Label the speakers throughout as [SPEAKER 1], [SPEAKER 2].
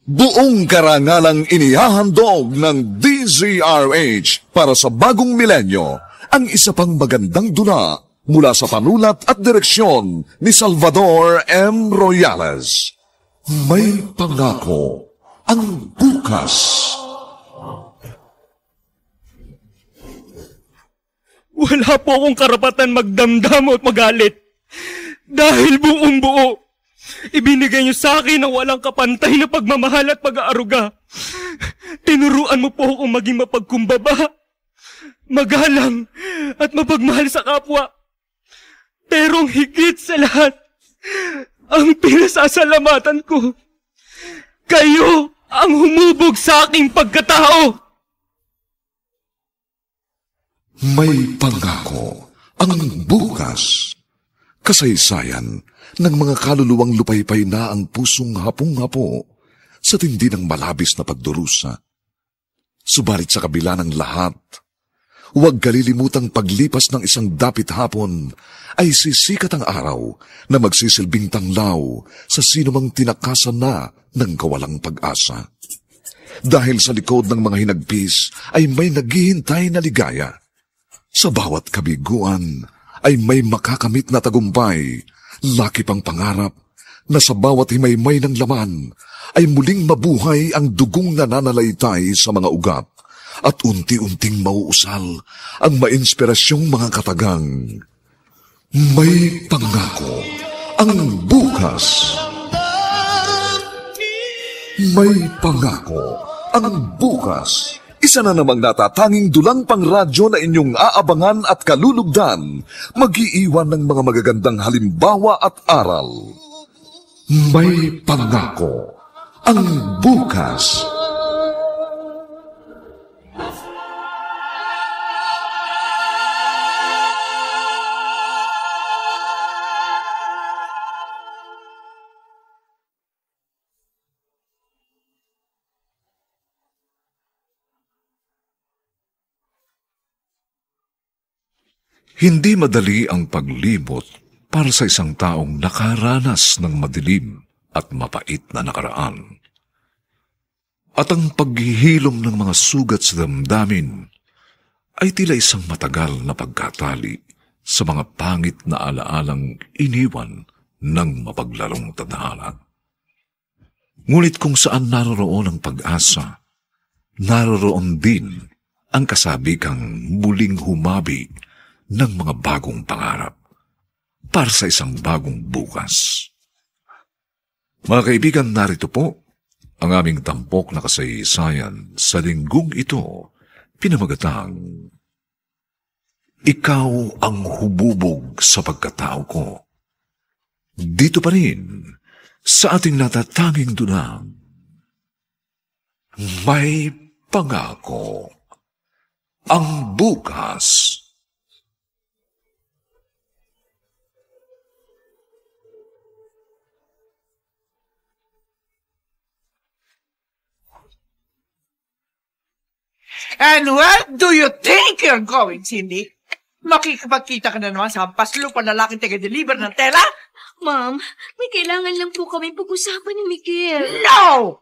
[SPEAKER 1] Buong karangalang inihahandog ng DZRH para sa bagong milenyo ang isa pang magandang dula mula sa panulat at direksyon ni Salvador M. Royales. May pangako ang bukas.
[SPEAKER 2] Wala po akong karapatan magdamdam at magalit. Dahil buong buo, ibinigay niyo sa akin ang walang kapantay na pagmamahal at pag-aaruga. Tinuruan mo po akong maging mapagkumbaba, magalang at mapagmahal sa kapwa. Pero ang higit sa lahat, ang pinasasalamatan ko, kayo ang humubog sa aking pagkatao.
[SPEAKER 1] May pangako ang bukas. Kasaysayan ng mga kaluluwang lupaypay na ang pusong hapong-hapo sa tindi ng malabis na pagdurusa. Subalit sa kabila ng lahat, huwag kalilimutang paglipas ng isang dapit hapon ay sisikat ang araw na magsisilbing tanglaw sa sinumang tinakasan na ng kawalang pag-asa. Dahil sa likod ng mga hinagpis ay may naghihintay na ligaya. Sa bawat kabiguan ay may makakamit na tagumpay, laki pang pangarap na sa bawat himaymay ng laman ay muling mabuhay ang dugong nananalaytay sa mga ugat at unti-unting mauusal ang mainspirasyong mga katagang. May pangako ang bukas. May pangako ang bukas. Isa na namang natatanging dulang pangradyo na inyong aabangan at kalulugdan, mag-iiwan ng mga magagandang halimbawa at aral. May pangako ang bukas. Hindi madali ang paglibot para sa isang taong nakaranas ng madilim at mapait na nakaraan. At ang paghihilom ng mga sugat sa damdamin ay tila isang matagal na pagkatali sa mga pangit na alaalang iniwan ng mapaglarong tadhana. Ngunit kung saan naroroon ang pag-asa, naroroon din ang kasabikang muling humabi ng mga bagong pangarap para sa isang bagong bukas. Mga kaibigan, narito po ang aming tampok na kasaysayan sa linggong ito, pinamagatang Ikaw ang hububog sa pagkatao ko. Dito pa rin sa ating natatanging dunang, may pangako ang bukas.
[SPEAKER 3] And where do you think you're going, Cindy? Makikipagkita ka na naman sa paslupan na lalaking taga-deliver ng tela?
[SPEAKER 4] Ma'am, may kailangan lang po kami pag-usapan ni Miguel.
[SPEAKER 3] No!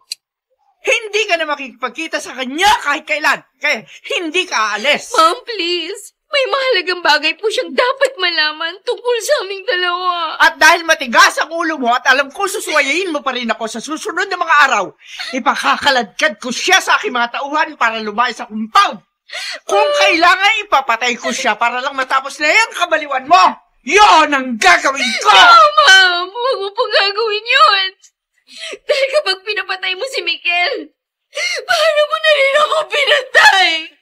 [SPEAKER 3] Hindi ka na makikipagkita sa kanya kahit kailan. Kaya hindi ka aalis.
[SPEAKER 4] Ma'am, please. May mahalagang bagay po siyang dapat malaman tungkol sa aming dalawa.
[SPEAKER 3] At dahil matigas ang ulo mo at alam ko susuwayain mo pa rin ako sa susunod na mga araw, ipakakaladkad ko siya sa aking mga tauhan para lumayas sa compound. Kung kailangan, ipapatay ko siya para lang matapos na yung kabaliwan mo. Yon ang gagawin ko!
[SPEAKER 4] No, Ma'am! Huwag mo pong gagawin yun! Dahil kapag pinapatay mo si Miguel, paano mo na rin ako pinatay?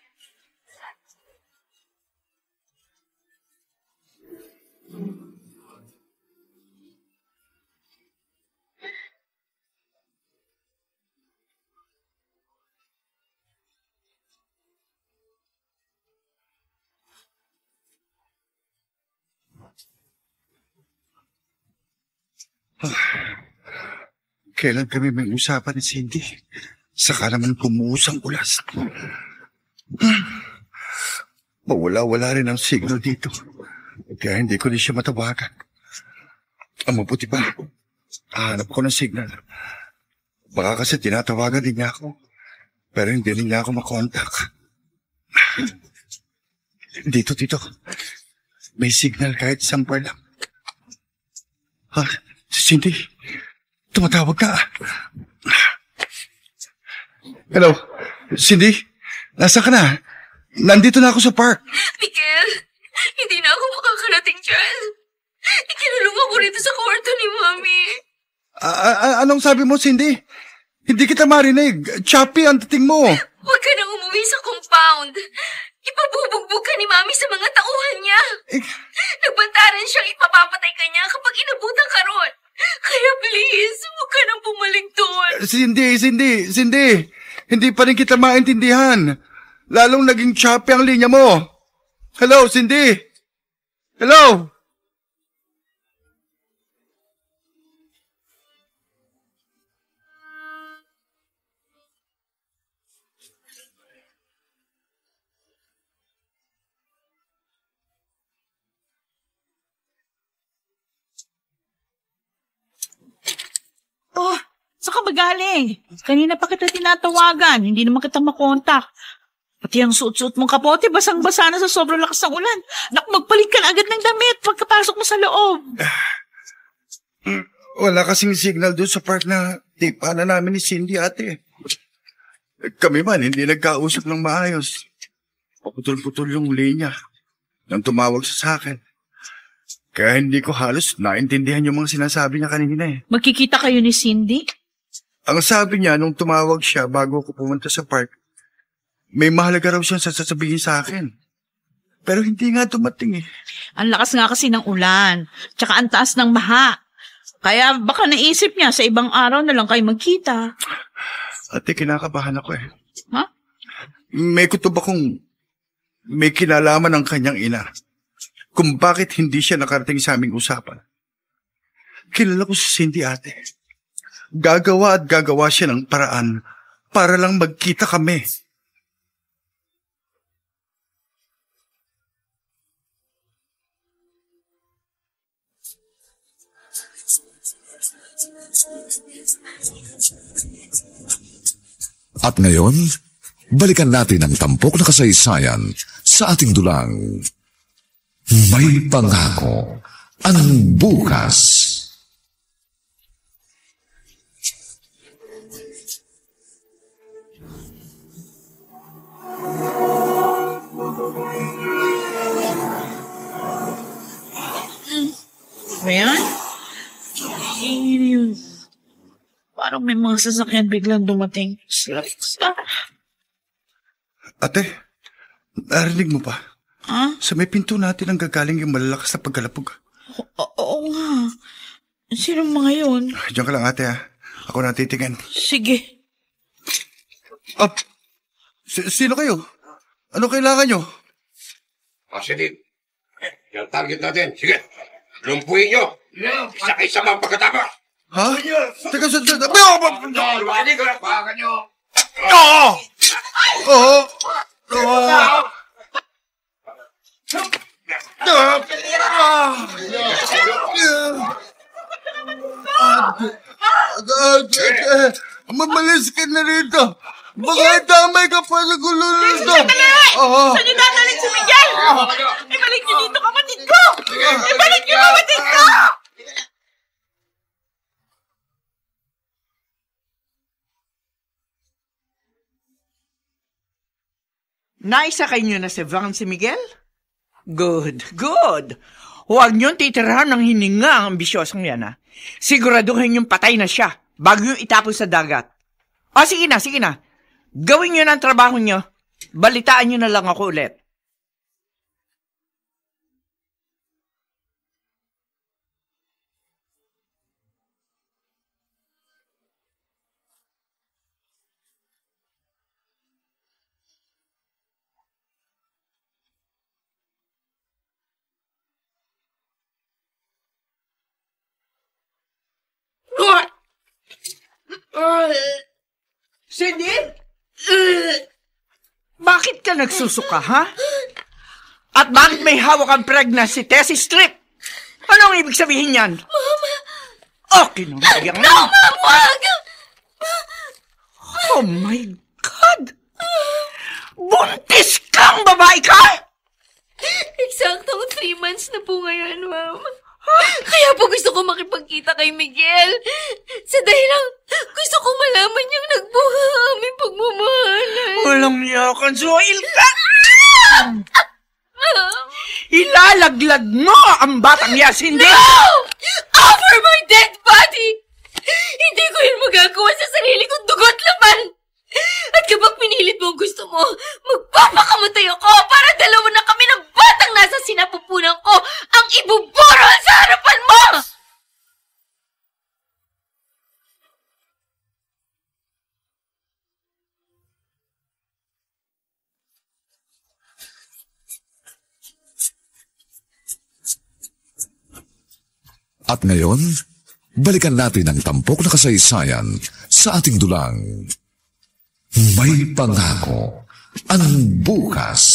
[SPEAKER 5] Kailan kami may usapan ni Cindy? Saka naman kumuus ang ulas. Mawala-wala rin ang signal dito. Kaya hindi ko rin siya matawagan. Ang mabuti pa, hanap ko ng signal. Baka kasi tinatawagan din niya ako. Pero hindi rin niya ako makontak. Dito. May signal kahit isang bar lang. Ha? Cindy, tumatawag ka. Hello? Cindy? Nasa ka na? Nandito na ako sa park.
[SPEAKER 4] Miguel, hindi na ako makakarating dyan. Ikinulong ako rito sa kwarto ni Mami.
[SPEAKER 5] Anong sabi mo, Cindy? Hindi kita marinig. Choppy ang dating mo.
[SPEAKER 4] Huwag ka nang umuwi sa compound. Ipabubugbog ka ni Mami sa mga tauhan niya. Nagbantaran siyang ipapapatay ka niya kapag inabutan ka ron. Kaya please, huwag ka nang bumalik doon.
[SPEAKER 5] Cindy. Hindi pa rin kita maintindihan. Lalong naging choppy ang linya mo. Hello, Cindy? Hello?
[SPEAKER 6] Oh, saan ka ba galing? Kanina pa kita tinatawagan, hindi naman kita makontak. Pati ang suot-suot mong kapote, basang-basa na sa sobrang lakas ng ulan. Naku, magpalit ka na agad ng damit pagkapasok mo sa loob.
[SPEAKER 5] Wala kasing signal doon sa park na tipa na namin ni Cindy, ate. Kami man, hindi nagkausap ng maayos. Paputol-putol yung linya nang tumawag siya sa akin. Kaya hindi ko halos naintindihan yung mga sinasabi niya kanina eh.
[SPEAKER 6] Magkikita kayo ni Cindy?
[SPEAKER 5] Ang sabi niya nung tumawag siya bago ako pumunta sa park, may mahalaga raw siyang sasabihin sa akin. Pero hindi nga dumating eh.
[SPEAKER 6] Ang lakas nga kasi ng ulan, tsaka ang taas ng baha. Kaya baka naisip niya sa ibang araw na lang kayo magkita.
[SPEAKER 5] Ate, kinakabahan ako eh.
[SPEAKER 6] Ha?
[SPEAKER 5] May kutob akong may kinalaman ng kanyang ina kung bakit hindi siya nakarating sa aming usapan. Kilala ko si Cindy, ate. Gagawa siya ng paraan para lang magkita kami.
[SPEAKER 1] At ngayon, balikan natin ang tampok na kasaysayan sa ating dulang May Pangako ang Bukas.
[SPEAKER 6] Ayan? Yun. Parang may mga sasakyan biglang dumating.
[SPEAKER 5] Ate, narinig mo pa?
[SPEAKER 6] Ha?
[SPEAKER 5] Sa may pinto natin ang gagaling yung malalakas na pagkalapog.
[SPEAKER 6] Oo nga. Sinong mga yun?
[SPEAKER 5] Diyan ka lang, ate, ha? Ako natitingin.
[SPEAKER 6] Sige.
[SPEAKER 5] Sino kayo? Ano kailangan nyo?
[SPEAKER 7] Sige. Yung target natin. Sige. Lumpuin nyo. Isa-isa mga pagkatapos.
[SPEAKER 5] Ha? Teka,
[SPEAKER 7] Lumanig ka. Baka nyo.
[SPEAKER 5] Mamalis ka na rito. Baka damay ka pa sa gulo nito.
[SPEAKER 6] Saan niyo dadalhin si Miguel? Ibalik niyo dito, kapatid ko! Ibalik niyo, kapatid ko!
[SPEAKER 3] Naisakay niyo na si Van si Miguel? Good. Huwag niyong titirahan ng hininga ang ambisyosang yan, ha? Siguraduhin yung patay na siya bago yung itapon sa dagat. Sige na. Gawin niyo na ang trabaho niyo. Balitaan niyo na lang ako ulit. Cindy? Bakit ka nagsusuka, ha? At bakit may hawak ang pregnancy test strip? Anong ibig sabihin yan?
[SPEAKER 4] Mama!
[SPEAKER 3] Okay, nung nagyang
[SPEAKER 4] No, Mama! Wag!
[SPEAKER 3] Oh my God! Buntis kang babae ka?
[SPEAKER 4] Eksaktong 3 months na po ngayon, ma'am. Kaya po gusto ko makipagkita kay Miguel. Sa dahilang gusto ko malaman niyang nagbuha ang aming pagmamahalan.
[SPEAKER 3] Walang niyakan, Zoil ka! Ilalaglag mo ang batang yas, hindi?
[SPEAKER 4] No! Offer my dead body! Hindi ko yun magagawa sa sarili kong dugo't laman! At kapag pinilit mo ang gusto mo, magpapakamatay ako para dalawa na kami ng batang nasa sinapupunan ko ang ibuburol sa harapan mo!
[SPEAKER 1] At ngayon, balikan natin ang tampok na kasaysayan sa ating dulang. May pangako ang bukas.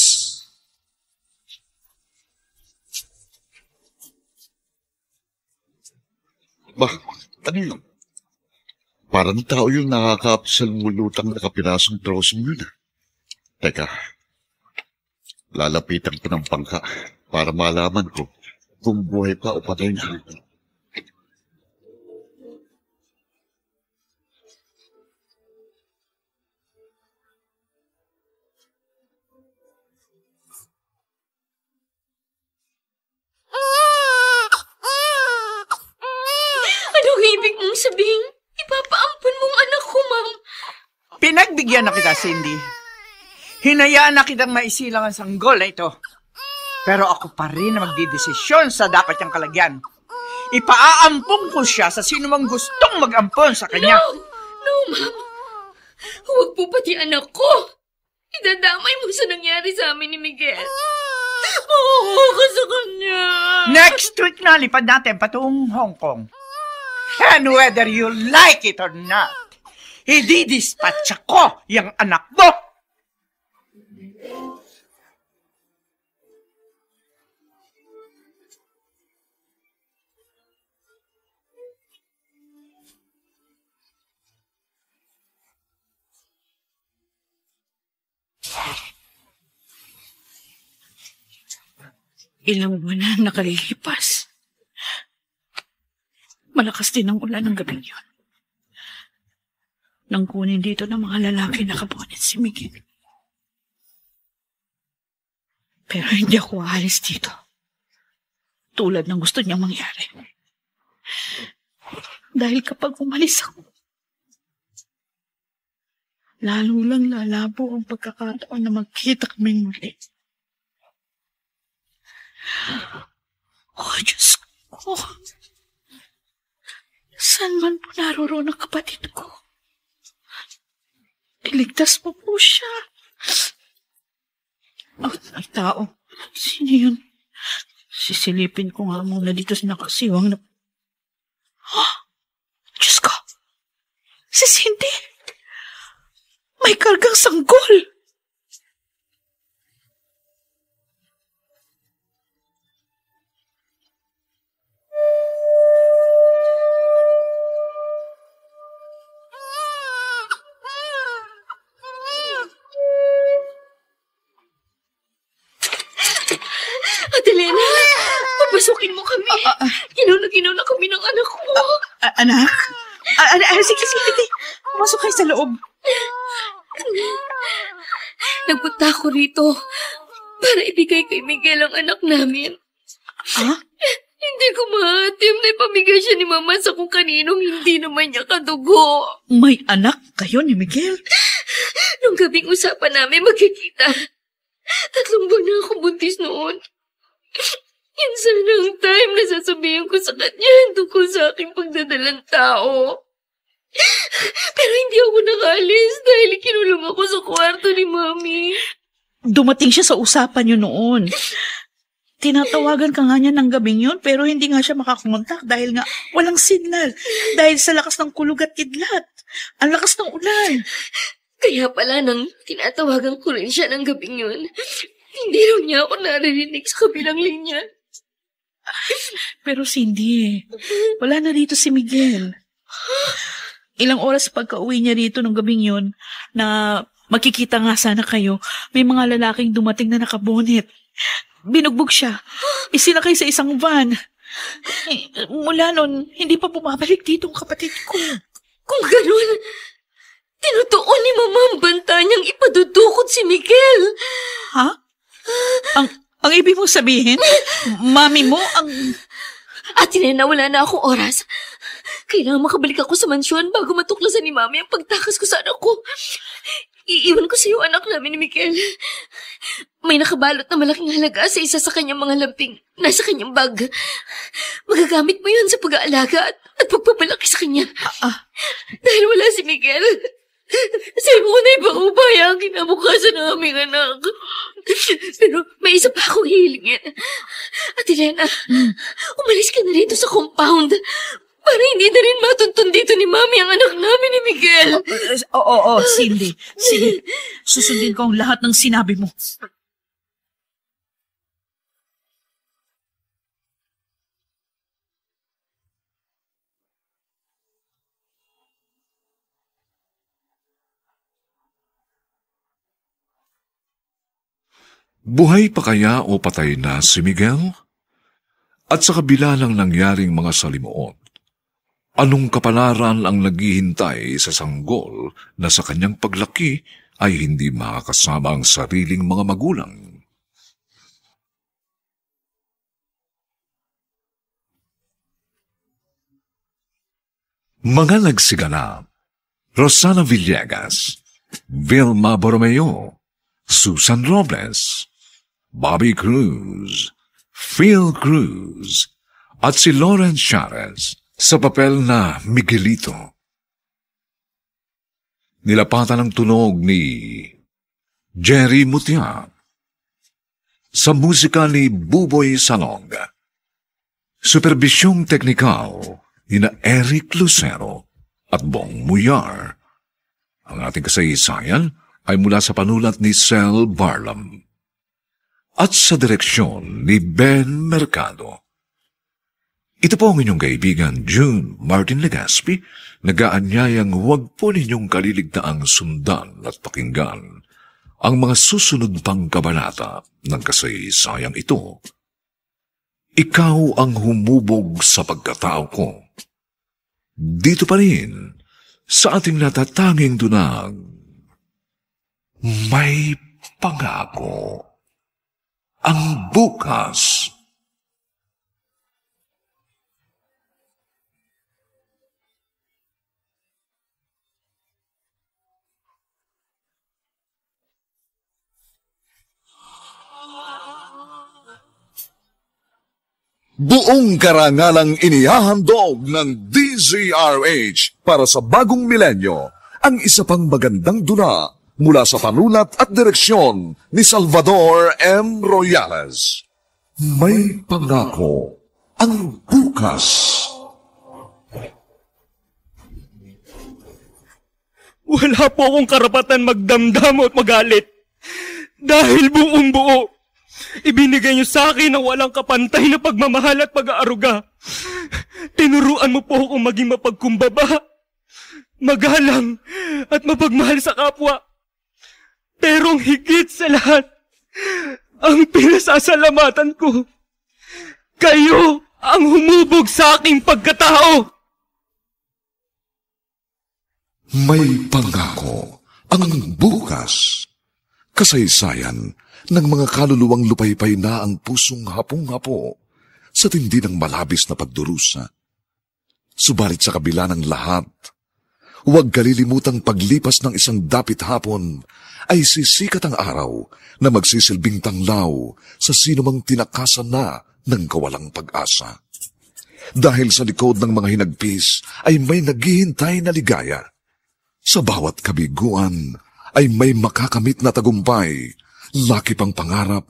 [SPEAKER 5] Ano yun? Parang tao yung nakakap sa lumulutang nakapirasong trosong yun. Teka, lalapitan ko ng pangka para malaman ko kung buhay pa o patay na.
[SPEAKER 4] Anong ibig mong sabihin? Ipapaampun mong anak ko, ma'am.
[SPEAKER 3] Pinagbigyan na kita, Cindy. Hinayaan na kitang maisilang ang sanggol na ito. Pero ako pa rin na magdidesisyon sa dapat niyang kalagyan. Ipaaampun ko siya sa sino mang gustong mag-ampon sa kanya.
[SPEAKER 4] No, ma'am. Huwag po pati anak ko. Idadamay mo sa nangyari sa amin ni Miguel. Makuha ka sa kanya.
[SPEAKER 3] Next week na lipad natin patungong Hong Kong. And whether you like it or not, ididispatch ko yung anak mo.
[SPEAKER 6] Ilang buwan na nakalilipas. Malakas din ang ulan ng gabing yun. Nang kunin dito ng mga lalaki na kabonet si Miguel. Pero hindi ako aalis dito. Tulad ng gusto niyang mangyari. Dahil kapag umalis ako, lalo lang lalabo ang pagkakataon na magkita kaming muli. Oh, Diyos ko. Saan man po naroon ang kapatid ko? Iligtas mo po siya. Oh, ay tao. Sino yun? Sisilipin ko nga muna dito sa nakasiwang na... Oh, Diyos ko. Si Cindy. May kargang sanggol.
[SPEAKER 4] Adelena, papasukin mo kami. Ginaw na kami ng anak ko.
[SPEAKER 6] Anak? Sige. Pumasok kayo sa loob.
[SPEAKER 4] Nagpunta ako rito para ibigay kay Miguel ang anak namin.
[SPEAKER 6] Ha?
[SPEAKER 4] Hindi ko maatim na ipamigay siya ni Mama sa kung kaninong hindi naman niya kadugo.
[SPEAKER 6] May anak kayo ni Miguel?
[SPEAKER 4] Nung gabing usapan namin magkikita, 3 buwan na ako buntis noon. Yan sana ang time na sasabihin ko sa kanya tungkol sa aking pagdadalang tao. Pero hindi ako nakaalis dahil kinulong ako sa kwarto ni Mami.
[SPEAKER 6] Dumating siya sa usapan niyo noon. Tinatawagan ka nga niya ng gabing yun pero hindi nga siya makakontak dahil nga walang signal. Dahil sa lakas ng kulog at kidlat. Ang lakas ng ulan.
[SPEAKER 4] Kaya pala nang tinatawagan ko rin siya ng gabing yun, hindi rin niya ako naririnig sa kabilang linya.
[SPEAKER 6] Pero Cindy, wala na rito si Miguel. ilang oras pagka-uwi niya rito nung gabing yun, na magkikita nga sana kayo, may mga lalaking dumating na nakabonet. Binugbog siya. Isinakay sa isang van. Mula nun, hindi pa bumabalik dito ang kapatid ko.
[SPEAKER 4] Kung ganun, tinutuon ni Mama ang banta niyang ipadudukot si Miguel.
[SPEAKER 6] Ha? Ang ibig mong sabihin, mami mo ang...
[SPEAKER 4] Ate Nena, wala na akong oras. Kailangan makabalik ako sa mansyon bago matuklasan ni Mami ang pagtakas ko sa anak ko. Iiwan ko sa iyo anak namin ni Miguel. May nakabalot na malaking halaga sa isa sa kanyang mga lamping. Nasa kanyang bag. Magagamit mo yun sa pag-aalaga at pagpapalaki sa kanya. Dahil wala si Miguel, sa'yo ko na ibang ubaya ang kinabukasan ng aming anak. Pero may isa pa akong hilingin. Ate Lena, umalis ka na rito sa compound para hindi na rin matuntun dito ni Mami ang anak namin ni Miguel.
[SPEAKER 6] Oo, Cindy. Sige, susundin ko ang lahat ng sinabi mo.
[SPEAKER 1] Buhay pa kaya o patay na si Miguel? At sa kabila ng nangyaring mga salimuot, anong kapalaran ang naghihintay sa sanggol na sa kanyang paglaki ay hindi makakasama ang sariling mga magulang? Mga nagsiganap: Rosana Villegas, Vilma Borromeo, Susan Robles, Bobby Cruz, Phil Cruz, at si Lawrence Charez sa papel na Miguelito. Nilapatan ng tunog ni Jerry Mutia. Sa musika ni Buboy Salong. Superbisyong teknikal ni na Eric Lucero at Bong Muyar. Ang ating kasaysayan ay mula sa panulat ni Sel Barlam at sa direksyon ni Ben Mercado. Ito po ang inyong kaibigan June Martin Legaspi, nag-aanyayang huwag po ninyong kaliligtaang sundan at pakinggan ang mga susunod pang kabanata ng kasaysayang ito. Ikaw ang humubog sa pagkatao ko. Dito pa rin sa ating natatanging dunang may pangako ang bukas. Buong karangalang inihahandog ng DZRH para sa bagong milenyo ang isa pang magandang dula mula sa panulat at direksyon ni Salvador M. Royales. May pangako ang bukas.
[SPEAKER 2] Wala po akong karapatan magdamdam at magalit. Dahil buong buo, ibinigay niyo sa akin ang walang kapantay na pagmamahal at pag-aaruga. Tinuruan mo po akong maging mapagkumbaba, magalang at mapagmahal sa kapwa. Pero ang higit sa lahat, ang pinasasalamatan ko, kayo ang humubog sa aking pagkatao.
[SPEAKER 1] May pangako ang bukas. Kasaysayan ng mga kaluluwang lupaypay na ang pusong hapong-hapo sa tindi ng malabis na pagdurusa. Subalit sa kabila ng lahat, huwag kalilimutang paglipas ng isang dapit hapon ay sisikat ang araw na magsisilbing tanglaw sa sinumang tinakasan na ng kawalang pag-asa. Dahil sa likod ng mga hinagpis ay may naghihintay na ligaya. Sa bawat kabiguan ay may makakamit na tagumpay, laki pang pangarap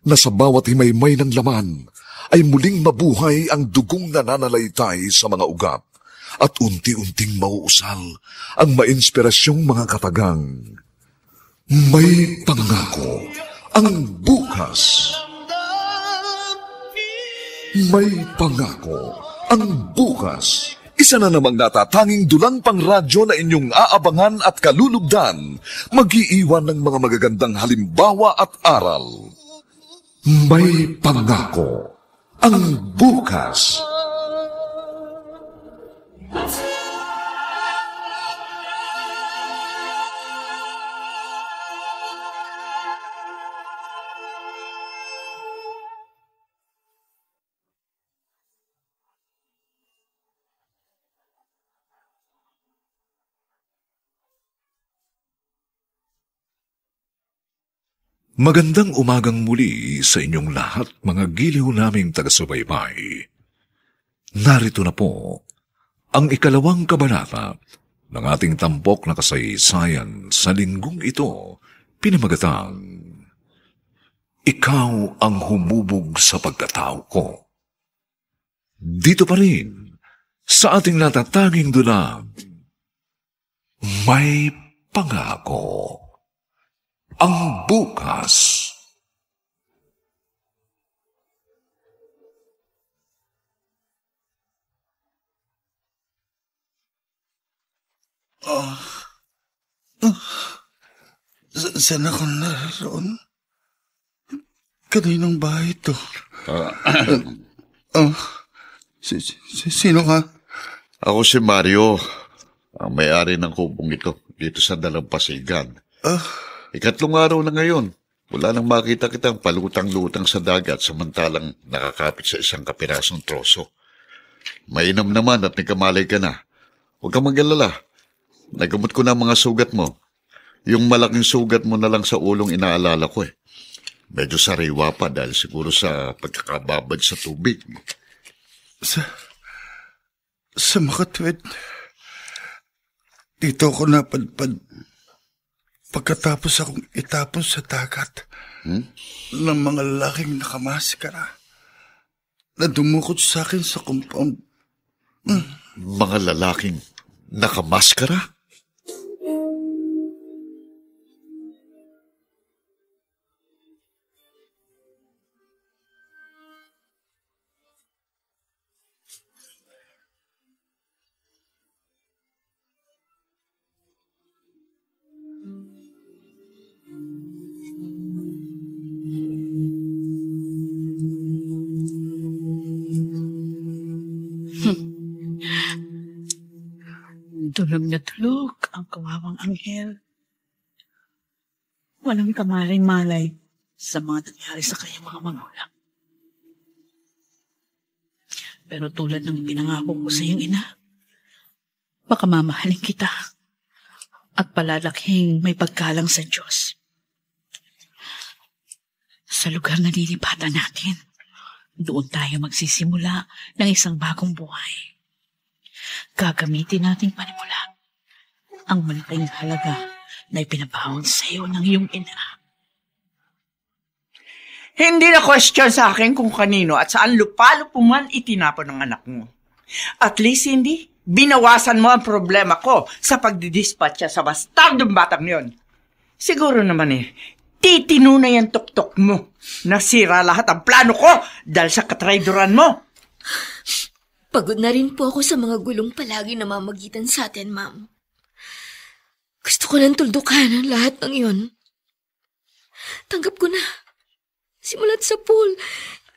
[SPEAKER 1] na sa bawat himaymay ng laman ay muling mabuhay ang dugong nananalaytay sa mga ugat at unti-unting mauusal ang mainspirasyong mga katagang. May pangako ang bukas. May pangako ang bukas. Isa na namang natatanging dulang pang radyo na inyong aabangan at kalulugdan, mag-iiwan ng mga magagandang halimbawa at aral. May pangako ang bukas. Magandang umagang muli sa inyong lahat, mga giliw naming taga-subaybay. Narito na po ang ikalawang kabanata ng ating tampok na kasaysayan sa linggong ito, pinamagatang Ikaw ang humubog sa pagkatao ko. Dito pa rin sa ating natatanging dulang, May Pangako ang bukas.
[SPEAKER 5] Saan ako naroon? Kaninong bahay ito? Sino ka?
[SPEAKER 8] Ako si Mario, ang may-ari ng kubong ito dito sa Dalampasigan. Ikatlong araw na ngayon, wala nang makita kitang palutang-lutang sa dagat samantalang nakakapit sa isang kapirasong troso. Mainam naman at nagkamalay ka na. Huwag kang mag-alala. Nagamot ko na ang mga sugat mo. Yung malaking sugat mo na lang sa ulong inaalala ko eh. Medyo sariwa pa dahil siguro sa pagkakababad sa tubig.
[SPEAKER 5] Sa makatwid, dito ako napadpad pagkatapos akong itapon sa dagat ng mga lalaking nakamaskara na dumukot sa akin sa compound.
[SPEAKER 8] Mga lalaking nakamaskara?
[SPEAKER 6] Tulog na tulog ang kawawang anghel. Walang kamaling-malay sa mga nangyari sa kanyang mga magulang. Pero tulad ng pinangako ko sa iyong ina, baka mamahalin kita at palalaking may pagkalang sa Diyos. Sa lugar na lilipatan natin, doon tayo magsisimula ng isang bagong buhay. Gagamitin nating panimula ang malaking halaga na ipinabawal sa iyo ng iyong ina.
[SPEAKER 3] Hindi na question sa akin kung kanino at saan lupa-lupo man itinapon ng anak mo. At least hindi, binawasan mo ang problema ko sa pagdidispatcha sa bastardong batang yon. Siguro naman titino na yung tuktok mo. Nasira lahat ang plano ko dahil sa katrayduran mo.
[SPEAKER 4] Pagod na rin po ako sa mga gulong palagi namamagitan sa atin, Ma'am. Gusto ko nang tuldukan ang lahat ng iyon. Tanggap ko na. Simula't sa pool,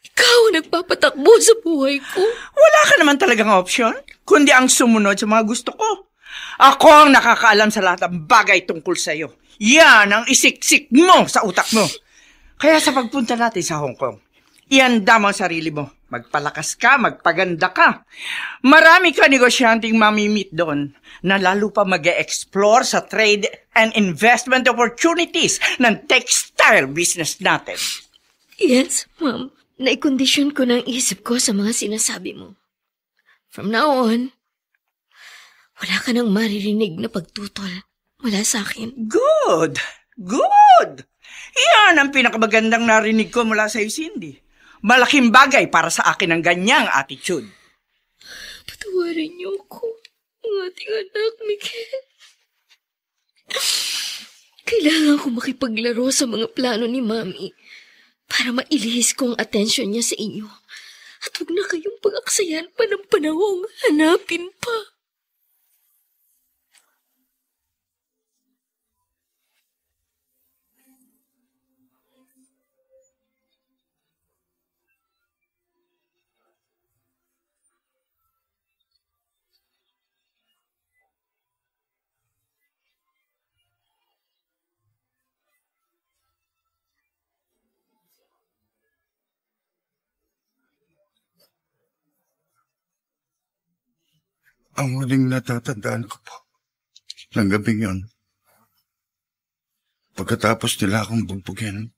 [SPEAKER 4] ikaw ang nagpapatakbo sa buhay ko.
[SPEAKER 3] Wala ka naman talagang option, kundi ang sumunod sa mga gusto ko. Ako ang nakakaalam sa lahat ng bagay tungkol sa iyo. Yan ang isiksik mo sa utak mo. Kaya sa pagpunta natin sa Hong Kong, ihanda mo ang sarili mo. Magpalakas ka, magpaganda ka. Marami ka negosyanteng mamimit doon na lalo pa mag-e-explore sa trade and investment opportunities ng textile business natin.
[SPEAKER 4] Yes, Ma'am. Naikondisyon ko ng isip ko sa mga sinasabi mo. From now on, wala ka nang maririnig na pagtutol mula sa akin.
[SPEAKER 3] Good! Good! Iyan ang pinakamagandang narinig ko mula sa iyo, Cindy. Malaking bagay para sa akin ang ganyang attitude.
[SPEAKER 4] Patawarin niyo ako, ang ating anak, Miguel. Kailangan ko makipaglaro sa mga plano ni Mami para mailihis ko ang atensyon niya sa inyo. At huwag na kayong pag-aksayan pa ng panahong hanapin pa.
[SPEAKER 5] Ang huling natatandaan ko po ng gabing yon, pagkatapos nila akong bugbugin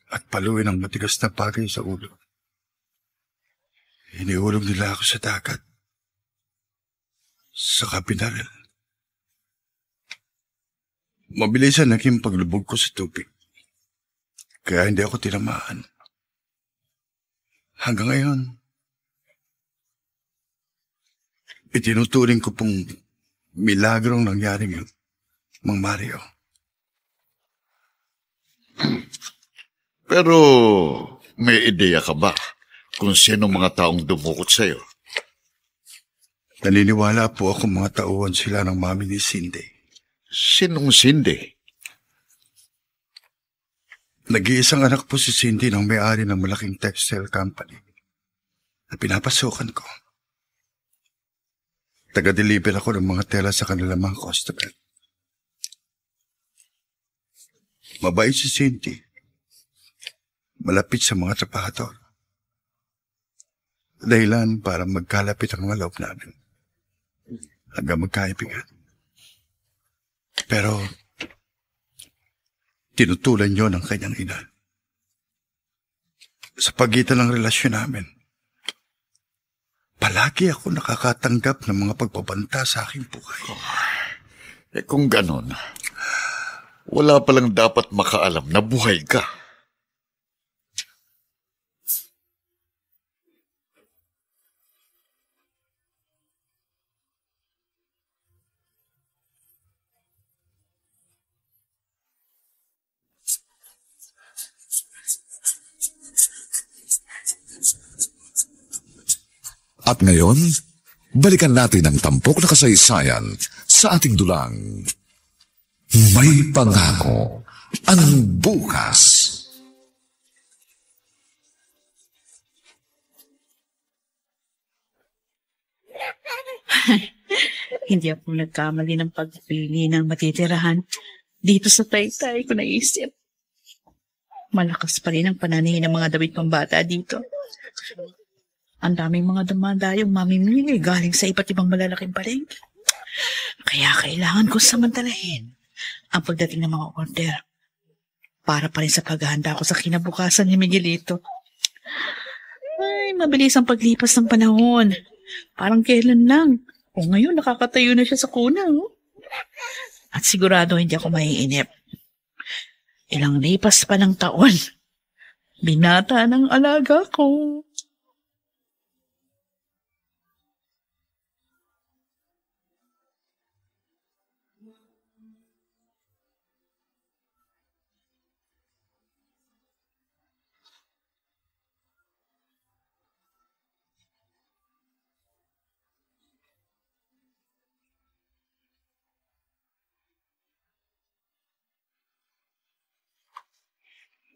[SPEAKER 5] at paluin ang matigas na bagay sa ulo, iniulog nila ako sa dagat, sa binaril. Mabilis ang naging paglubog ko sa tubig, kaya hindi ako tinamaan. Hanggang ngayon, itinuturing ko pong milagrong nangyaring yun, Mang Mario.
[SPEAKER 8] Pero may ideya ka ba kung sino mga taong dumukot sa'yo?
[SPEAKER 5] Naniniwala po ako mga tauhan sila ng mami ni Cindy.
[SPEAKER 8] Sinong Cindy?
[SPEAKER 5] Nag-iisang anak po si Cindy ng may-ari ng malaking textile company na pinapasukan ko. Taga-deliver ako ng mga tela sa kanilang mga customer. Mabait si Cindy. Malapit sa mga trabahador. Dahilan para magkalapit ang mga loob namin. Hanggang magkaibigan. Pero, tinutulan niyo ng kanyang ina. Sa pagitan ng relasyon namin, palagi ako nakakatanggap ng mga pagbabanta sa aking buhay.
[SPEAKER 8] Kung ganon, wala palang dapat makaalam na buhay ka.
[SPEAKER 1] At ngayon, balikan natin ang tampok na kasaysayan sa ating dulang. May pangako ang bukas.
[SPEAKER 6] Hindi ako nagkamali ng pagpili ng matitirahan. Dito sa Taytay ko naisip. Malakas pa rin ang pananahin ng mga damit pambata dito. Ang daming mga damadayong mamimili galing sa iba't ibang malalaking palengke. Kaya kailangan ko samantalahin ang pagdating ng mga order para pa rin sa paghahanda ko sa kinabukasan ni Miguelito. Ay, mabilis ang paglipas ng panahon. Parang kailan lang. O ngayon, nakakatayo na siya sa kuna. Oh. At sigurado hindi ako maiinip. Ilang lipas pa ng taon, binata ng alaga ko.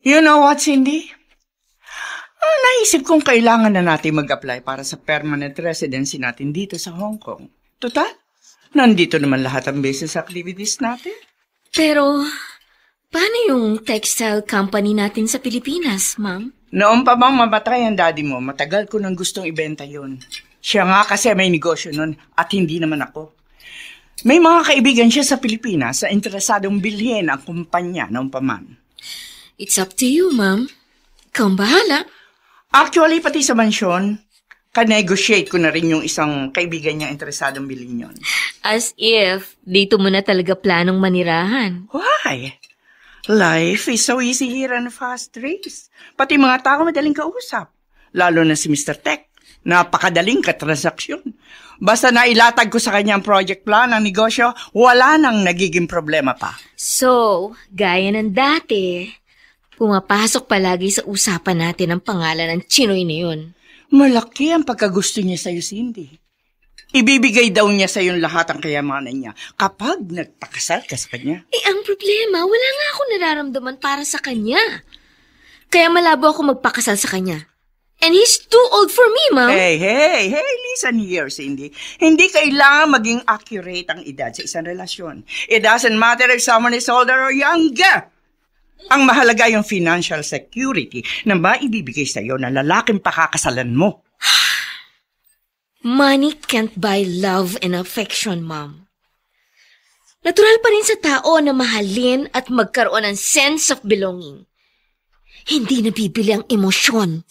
[SPEAKER 3] You know what, Cindy? Naisip kong kailangan na natin mag-apply para sa permanent residency natin dito sa Hong Kong. Total, nandito naman lahat ang business activities natin.
[SPEAKER 4] Pero, paano yung textile company natin sa Pilipinas, ma'am?
[SPEAKER 3] Noon pa bang mamatay ang daddy mo, matagal ko nang gustong ibenta yun. Siya nga kasi may negosyo nun at hindi naman ako. May mga kaibigan siya sa Pilipinas na interesadong bilhin ang kumpanya noon pa man.
[SPEAKER 4] It's up to you, ma'am. Ikaw ang bahala.
[SPEAKER 3] Actually, pati sa mansyon, ka-negotiate ko na rin yung isang kaibigan niya interesadong bilhin yun.
[SPEAKER 4] As if, dito mo na talaga planong manirahan.
[SPEAKER 3] Why? Life is so easy here and fast race. Pati mga tao madaling kausap. Lalo na si Mr. Tech. Napakadaling katransaksyon. Basta nailatag ko sa kanya ang project plan ng negosyo, wala nang nagiging problema pa.
[SPEAKER 4] So, gaya ng dati, pumapasok palagi sa usapan natin ang pangalan ng Chinoy na yun.
[SPEAKER 3] Malaki ang pagkagusto niya sa'yo, Cindy. Ibibigay daw niya sa'yo lahat ang kayamanan niya kapag nagpakasal ka sa kanya.
[SPEAKER 4] Ang problema, wala nga ako nararamdaman para sa kanya. Kaya malabo ako magpakasal sa kanya. And he's too old for me, Ma'am.
[SPEAKER 3] Hey, listen here, Cindy. Hindi kailangan maging accurate ang edad sa isang relasyon. It doesn't matter if someone is older or younger. Ang mahalaga yung financial security na maibibigay sa'yo ng lalaking pakakasalan mo.
[SPEAKER 4] Money can't buy love and affection, Ma'am. Natural pa rin sa tao na mahalin at magkaroon ng sense of belonging. Hindi nabibili ang emosyon.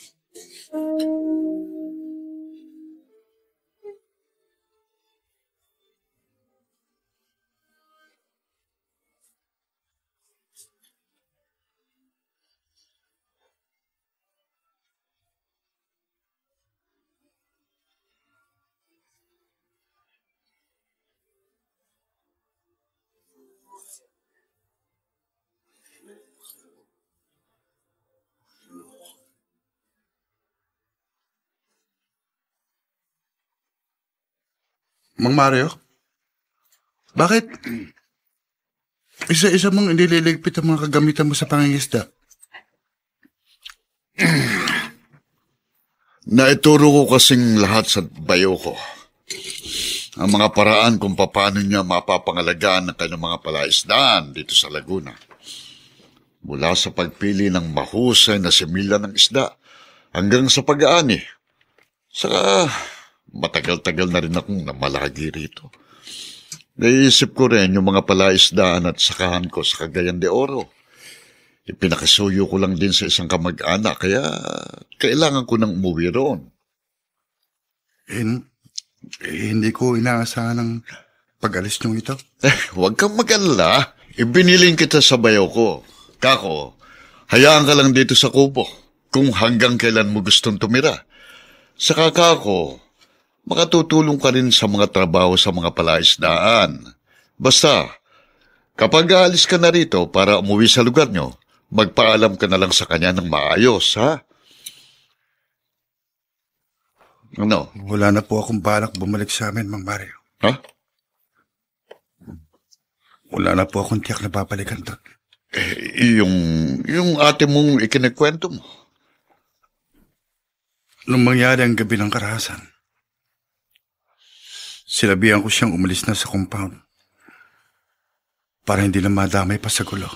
[SPEAKER 5] Mang Mario? Bakit? Isa-isa mong iniligpit ang mga kagamitan mo sa pangingisda.
[SPEAKER 8] Naituro ko kasing lahat sa bayo ko. Ang mga paraan kung paano niya mapapangalagaan ng kanyang mga palaisdaan dito sa Laguna. Mula sa pagpili ng mahusay na simila ng isda hanggang sa pag-aani. Saka matagal-tagal na rin akong namalagi rito. Naisip ko rin yung mga palaisdaan at sakahan ko sa Cagayan de Oro. Ipinakasuyo ko lang din sa isang kamag-anak, kaya kailangan ko nang umuwi roon.
[SPEAKER 5] Hindi ko inaasahan ng pag-alis niyong ito.
[SPEAKER 8] Huwag kang mag-alala. Ibiniling kita sa bayo ko. Kako, hayaan ka lang dito sa kubo kung hanggang kailan mo gustong tumira. Saka kako, makatutulong ka rin sa mga trabaho sa mga palaisdaan. Basta, kapag aalis ka na rito para umuwi sa lugar nyo, magpaalam ka na lang sa kanya ng maayos, ha? Ano?
[SPEAKER 5] Wala na po akong balak bumalik sa amin, Mang Mario.
[SPEAKER 8] Ha?
[SPEAKER 5] Wala na po akong tiyak na babalikan doon.
[SPEAKER 8] Yung ate mong ikinikwento mo.
[SPEAKER 5] Nung mangyari ang gabi ng karahasan, sinabihan ko siyang umalis na sa compound para hindi na madamay pa sa gulo.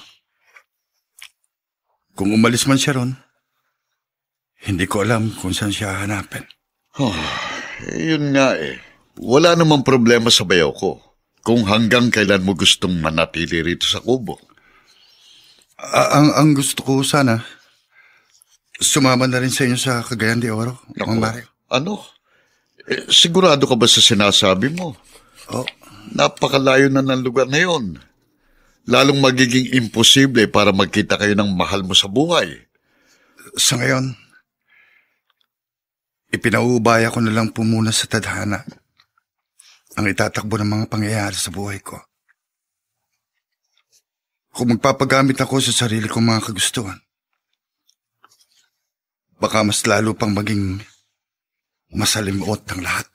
[SPEAKER 5] Kung umalis man siya ron, hindi ko alam kung saan siya hanapin.
[SPEAKER 8] Yun nga eh. Wala namang problema sa bayaw ko kung hanggang kailan mo gustong manatili rito sa kubo.
[SPEAKER 5] Ang gusto ko sana, sumama na rin sa inyo sa Cagayan de Oro, Mang Mario.
[SPEAKER 8] Ano? Sigurado ka ba sa sinasabi mo?
[SPEAKER 5] Oh.
[SPEAKER 8] Napakalayo na ng lugar na yun. Lalong magiging imposible para magkita kayo ng mahal mo sa buhay.
[SPEAKER 5] Sa ngayon, ipinaubaya ko na lang po muna sa tadhana ang itatakbo ng mga pangyayari sa buhay ko. Kung magpapagamit ako sa sarili kong mga kagustuhan, baka mas lalo pang maging masalimuot ang lahat.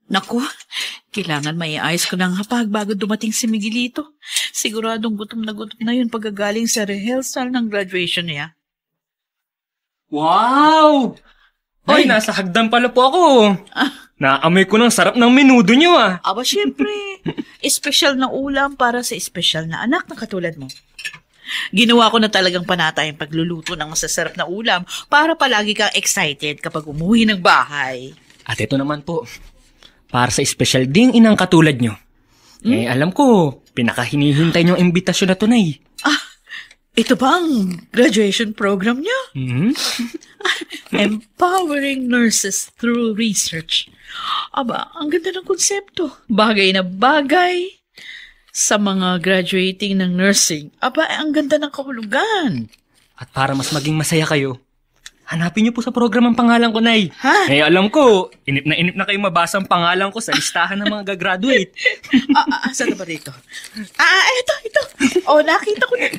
[SPEAKER 6] Naku, kailangan maiayos ko ng hapag bago dumating si Miguelito. Siguradong gutom na yun pagkagaling sa rehearsal ng graduation niya.
[SPEAKER 2] Wow! Ay, nasa hagdan pala po ako. Naamoy ko ng sarap ng menudo niyo ah.
[SPEAKER 6] Aba, syempre. Espesyal na ulam para sa espesyal na anak na katulad mo. Ginawa ko na talagang panata yung pagluluto ng masasarap na ulam para palagi kang excited kapag umuwi ng bahay.
[SPEAKER 2] At ito naman po, para sa espesyal ding inang katulad nyo. Alam ko, pinakahinihintay nyo ang imbitasyon na tunay.
[SPEAKER 6] Ito ba ang graduation program niyo?
[SPEAKER 2] Hmm?
[SPEAKER 6] Empowering Nurses Through Research. Aba, ang ganda ng konsepto. Bagay na bagay sa mga graduating ng nursing. Aba, ang ganda ng kahulugan.
[SPEAKER 2] At para mas maging masaya kayo, hanapin niyo po sa program ang pangalan ko, Nay.
[SPEAKER 6] Ha?
[SPEAKER 2] Alam ko, inip na kayo mabasa ang pangalan ko sa listahan ng mga gagraduate.
[SPEAKER 6] Saan na ba dito? Ito. Nakita ko na.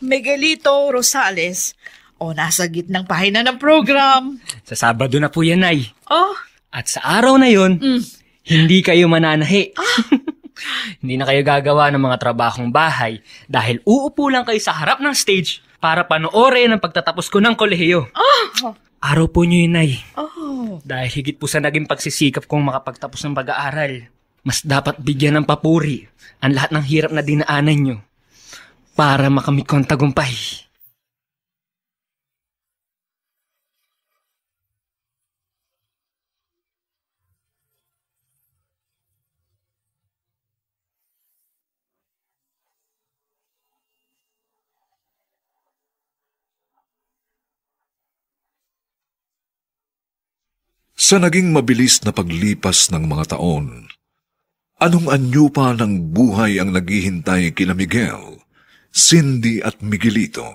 [SPEAKER 6] Miguelito Rosales. Nasa gitnang pahina ng program.
[SPEAKER 2] Sa Sabado na po yan, Nay. At sa araw na yon, hindi kayo mananahi. Hindi na kayo gagawa ng mga trabahong bahay dahil uupo lang kayo sa harap ng stage para panoorin ang pagtatapos ko ng kolehiyo. Araw po nyo yun, Nay. Dahil higit po sa naging pagsisikap kong makapagtapos ng pag-aaral, mas dapat bigyan ng papuri ang lahat ng hirap na dinaanan nyo para makamit ko ang tagumpay.
[SPEAKER 1] Sa naging mabilis na paglipas ng mga taon, anong anyo pa ng buhay ang naghihintay kina Miguel, Cindy at Miguelito?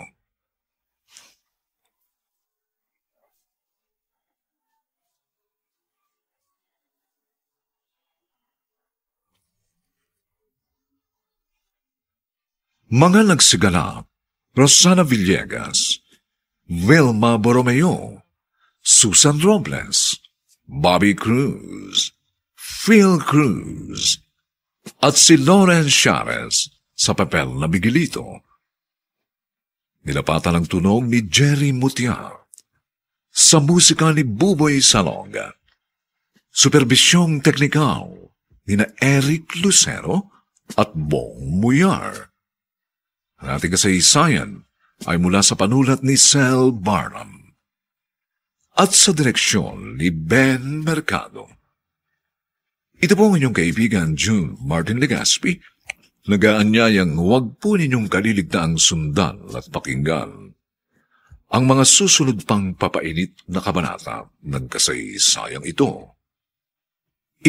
[SPEAKER 1] Mga nagsiganap: Rosana Villegas, Vilma Borromeo, Susan Robles, Bobby Cruz, Phil Cruz, at si Lauren Charez sa papel na Miguelito. Nilapatan ang tunog ni Jerry Mutia, sa musika ni Buboy Salonga, superbisyong teknikal ni na Eric Lucero at Bong Muyar. Ang ating kasaysayan ay mula sa panulat ni Sel Barnum at sa direksyon ni Ben Mercado. Ito po ang inyong kaibigan June Martin Legaspi, nag-aanyayang huwag po ninyong kaliligtaang sundan at pakinggan ang mga susunod pang papainit na kabanata ng kasaysayang ito.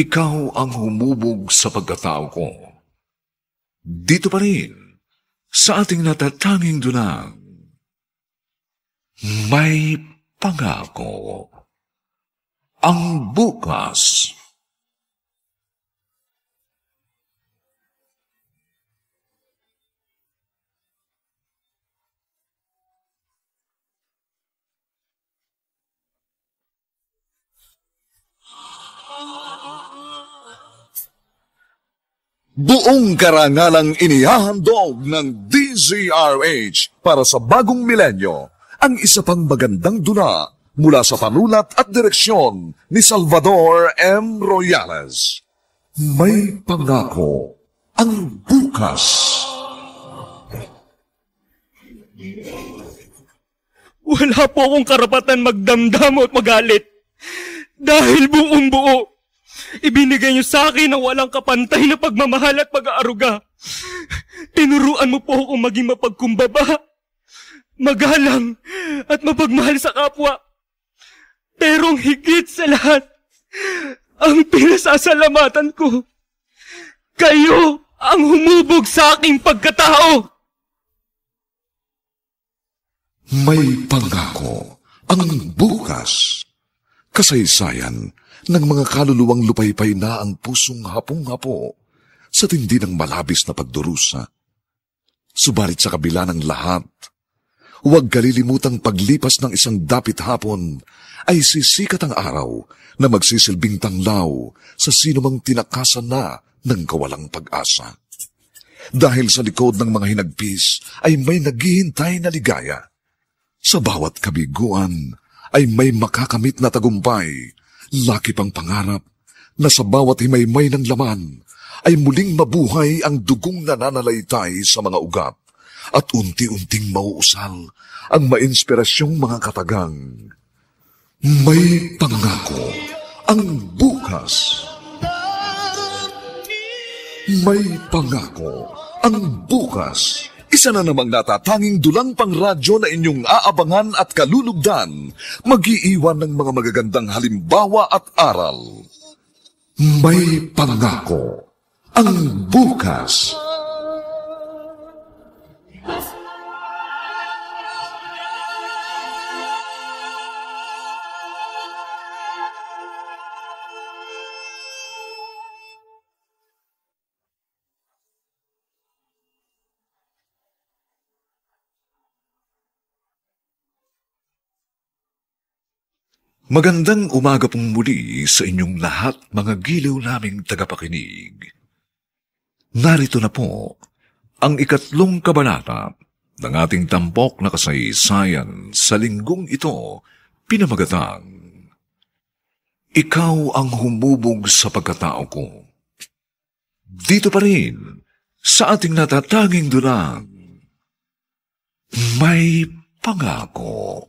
[SPEAKER 1] Ikaw ang humubog sa pagkatao ko. Dito pa rin, sa ating natatanging dunang, may pangako ang bukas. Buong karangalang inihahandog ng DZRH para sa bagong milenyo ang isa pang magandang dula mula sa panulat at direksyon ni Salvador M. Royales. May pangako ang bukas.
[SPEAKER 2] Wala po akong karapatan magdamdam at magalit. Dahil buong buo, ibinigay niyo sa akin ang walang kapantay na pagmamahal at pag-aaruga. Tinuruan mo po akong maging mapagkumbaba, magalang at mapagmahal sa kapwa. Pero ang higit sa lahat, ang pinasasalamatan ko, kayo ang humubog sa aking pagkatao.
[SPEAKER 1] May pangako ang bukas. Kasaysayan ng mga kaluluwang lupaypay na ang pusong hapong-hapo sa tindi ng malabis na pagdurusa. Subalit sa kabila ng lahat, huwag kalilimutang paglipas ng isang dapit hapon ay sisikat ang araw na magsisilbing tanglaw sa sinumang tinakasan na ng kawalang pag-asa. Dahil sa likod ng mga hinagpis ay may naghihintay na ligaya. Sa bawat kabiguan ay may makakamit na tagumpay, laki pang pangarap na sa bawat himaymay ng laman ay muling mabuhay ang dugong nananalaytay sa mga ugat at unti-unting mauusal ang mainspirasyong mga katagang. May pangako ang bukas. May pangako ang bukas. Isa na namang natatanging dulang pang radyo na inyong aabangan at kalulugdan, mag-iiwan ng mga magagandang halimbawa at aral. May pangako ang bukas. Magandang umaga pong muli sa inyong lahat, mga giliw naming tagapakinig. Narito na po ang 3 kabanata ng ating tampok na kasaysayan sa linggong ito, pinamagatang Ikaw ang humubog sa pagkatao ko. Dito pa rin sa ating natatanging dulang, may pangako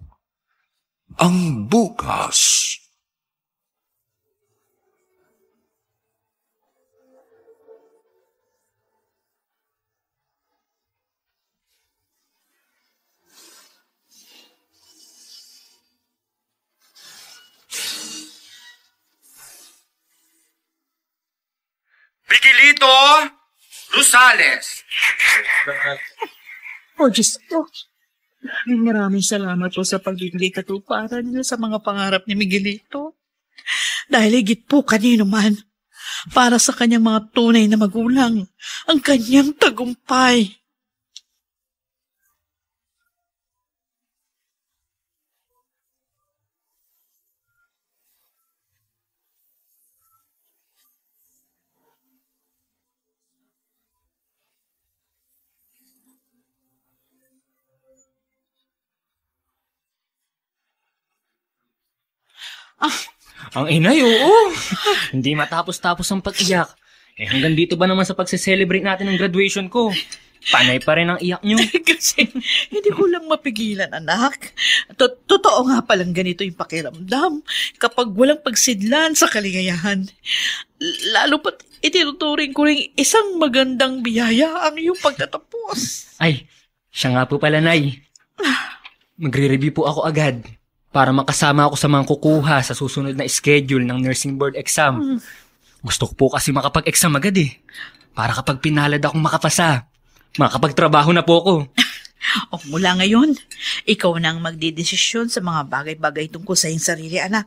[SPEAKER 1] ang bukas.
[SPEAKER 2] Miguelito Rosales.
[SPEAKER 6] Oh, Diyos ko. Maraming salamat po sa pagbibigay katuparan niyo sa mga pangarap ni Miguelito. Dahil higit po kanino man, para sa kanyang mga tunay na magulang, ang kanyang tagumpay.
[SPEAKER 2] Ang inay, oo. Hindi matapos-tapos ang pag-iyak. Hanggang dito ba naman sa pagse-celebrate natin ng graduation ko? Panay pa rin ang iyak nyo.
[SPEAKER 6] Kasi hindi ko lang mapigilan, anak. Totoo nga palang ganito yung pakiramdam kapag walang pagsidlan sa kaligayahan. Lalo pat itinuturing ko rin isang magandang biyaya ang iyong pagtatapos.
[SPEAKER 2] Ay, siya nga po pala, Nay. Magre-review po ako agad para makasama ako sa mga kukuha sa susunod na schedule ng nursing board exam. Gusto ko po kasi makapag-exam agad eh. Para kapag pinalad akong makapasa, makapagtrabaho na po ako.
[SPEAKER 6] O mula ngayon, ikaw na ang magdidesisyon sa mga bagay-bagay tungkol sa iyong sarili, anak.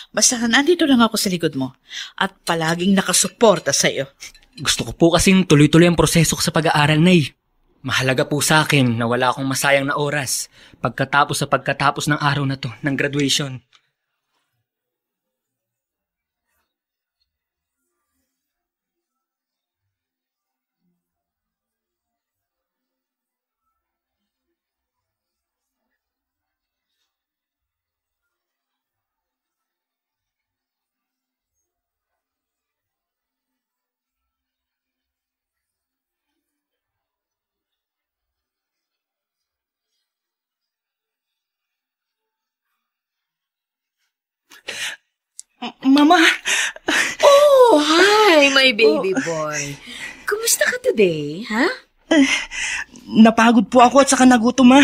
[SPEAKER 6] Basta nandito lang ako sa likod mo at palaging nakasuporta sa iyo.
[SPEAKER 2] Gusto ko po kasing tuloy-tuloy ang proseso ko sa pag-aaral, Nay. Mahalaga po sa akin na wala akong masayang na oras pagkatapos ng araw na to, ng graduation.
[SPEAKER 9] Mama!
[SPEAKER 4] Oh, hi, my baby boy. Kumusta ka today, ha?
[SPEAKER 9] Napagod po ako at saka nagutom, ma.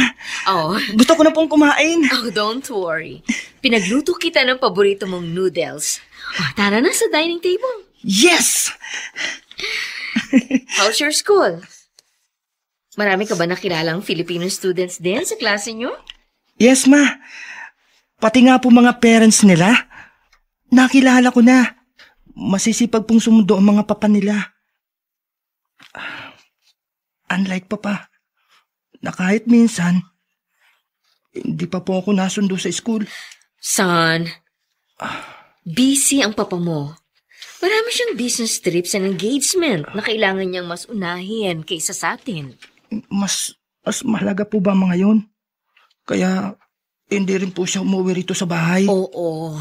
[SPEAKER 4] Oh.
[SPEAKER 9] Gusto ko na pong kumain.
[SPEAKER 4] Oh, don't worry. Pinagluto kita ng paborito mong noodles. Oh, tara na sa dining table.
[SPEAKER 9] Yes!
[SPEAKER 4] How's your school? Marami ka ba nakilalang Filipino students din sa klase nyo?
[SPEAKER 9] Yes, ma. Pati nga po mga parents nila. Nakilala ko na. Masisipag pong sumundo ang mga papa nila. Unlike papa, na kahit minsan, hindi pa po ako nasundo sa school.
[SPEAKER 4] Son, busy ang papa mo. Marami siyang business trips and engagement na kailangan niyang mas unahin kaysa sa atin.
[SPEAKER 9] Mas mahalaga po ba mga yun? Kaya hindi rin po siya umuwi rito sa bahay.
[SPEAKER 4] Oo.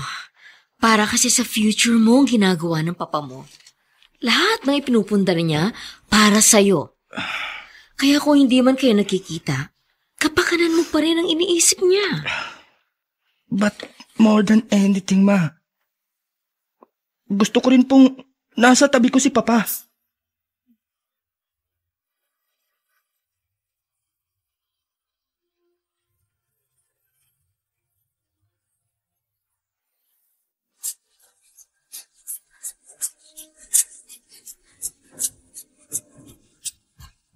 [SPEAKER 4] Para kasi sa future mo ang ginagawa ng papa mo. Lahat ng ipinupundar niya para sa'yo. Kaya kung hindi man kayo nakikita, kapakanan mo pa rin ang iniisip niya.
[SPEAKER 9] But more than anything, ma, gusto ko rin pong nasa tabi ko si papa.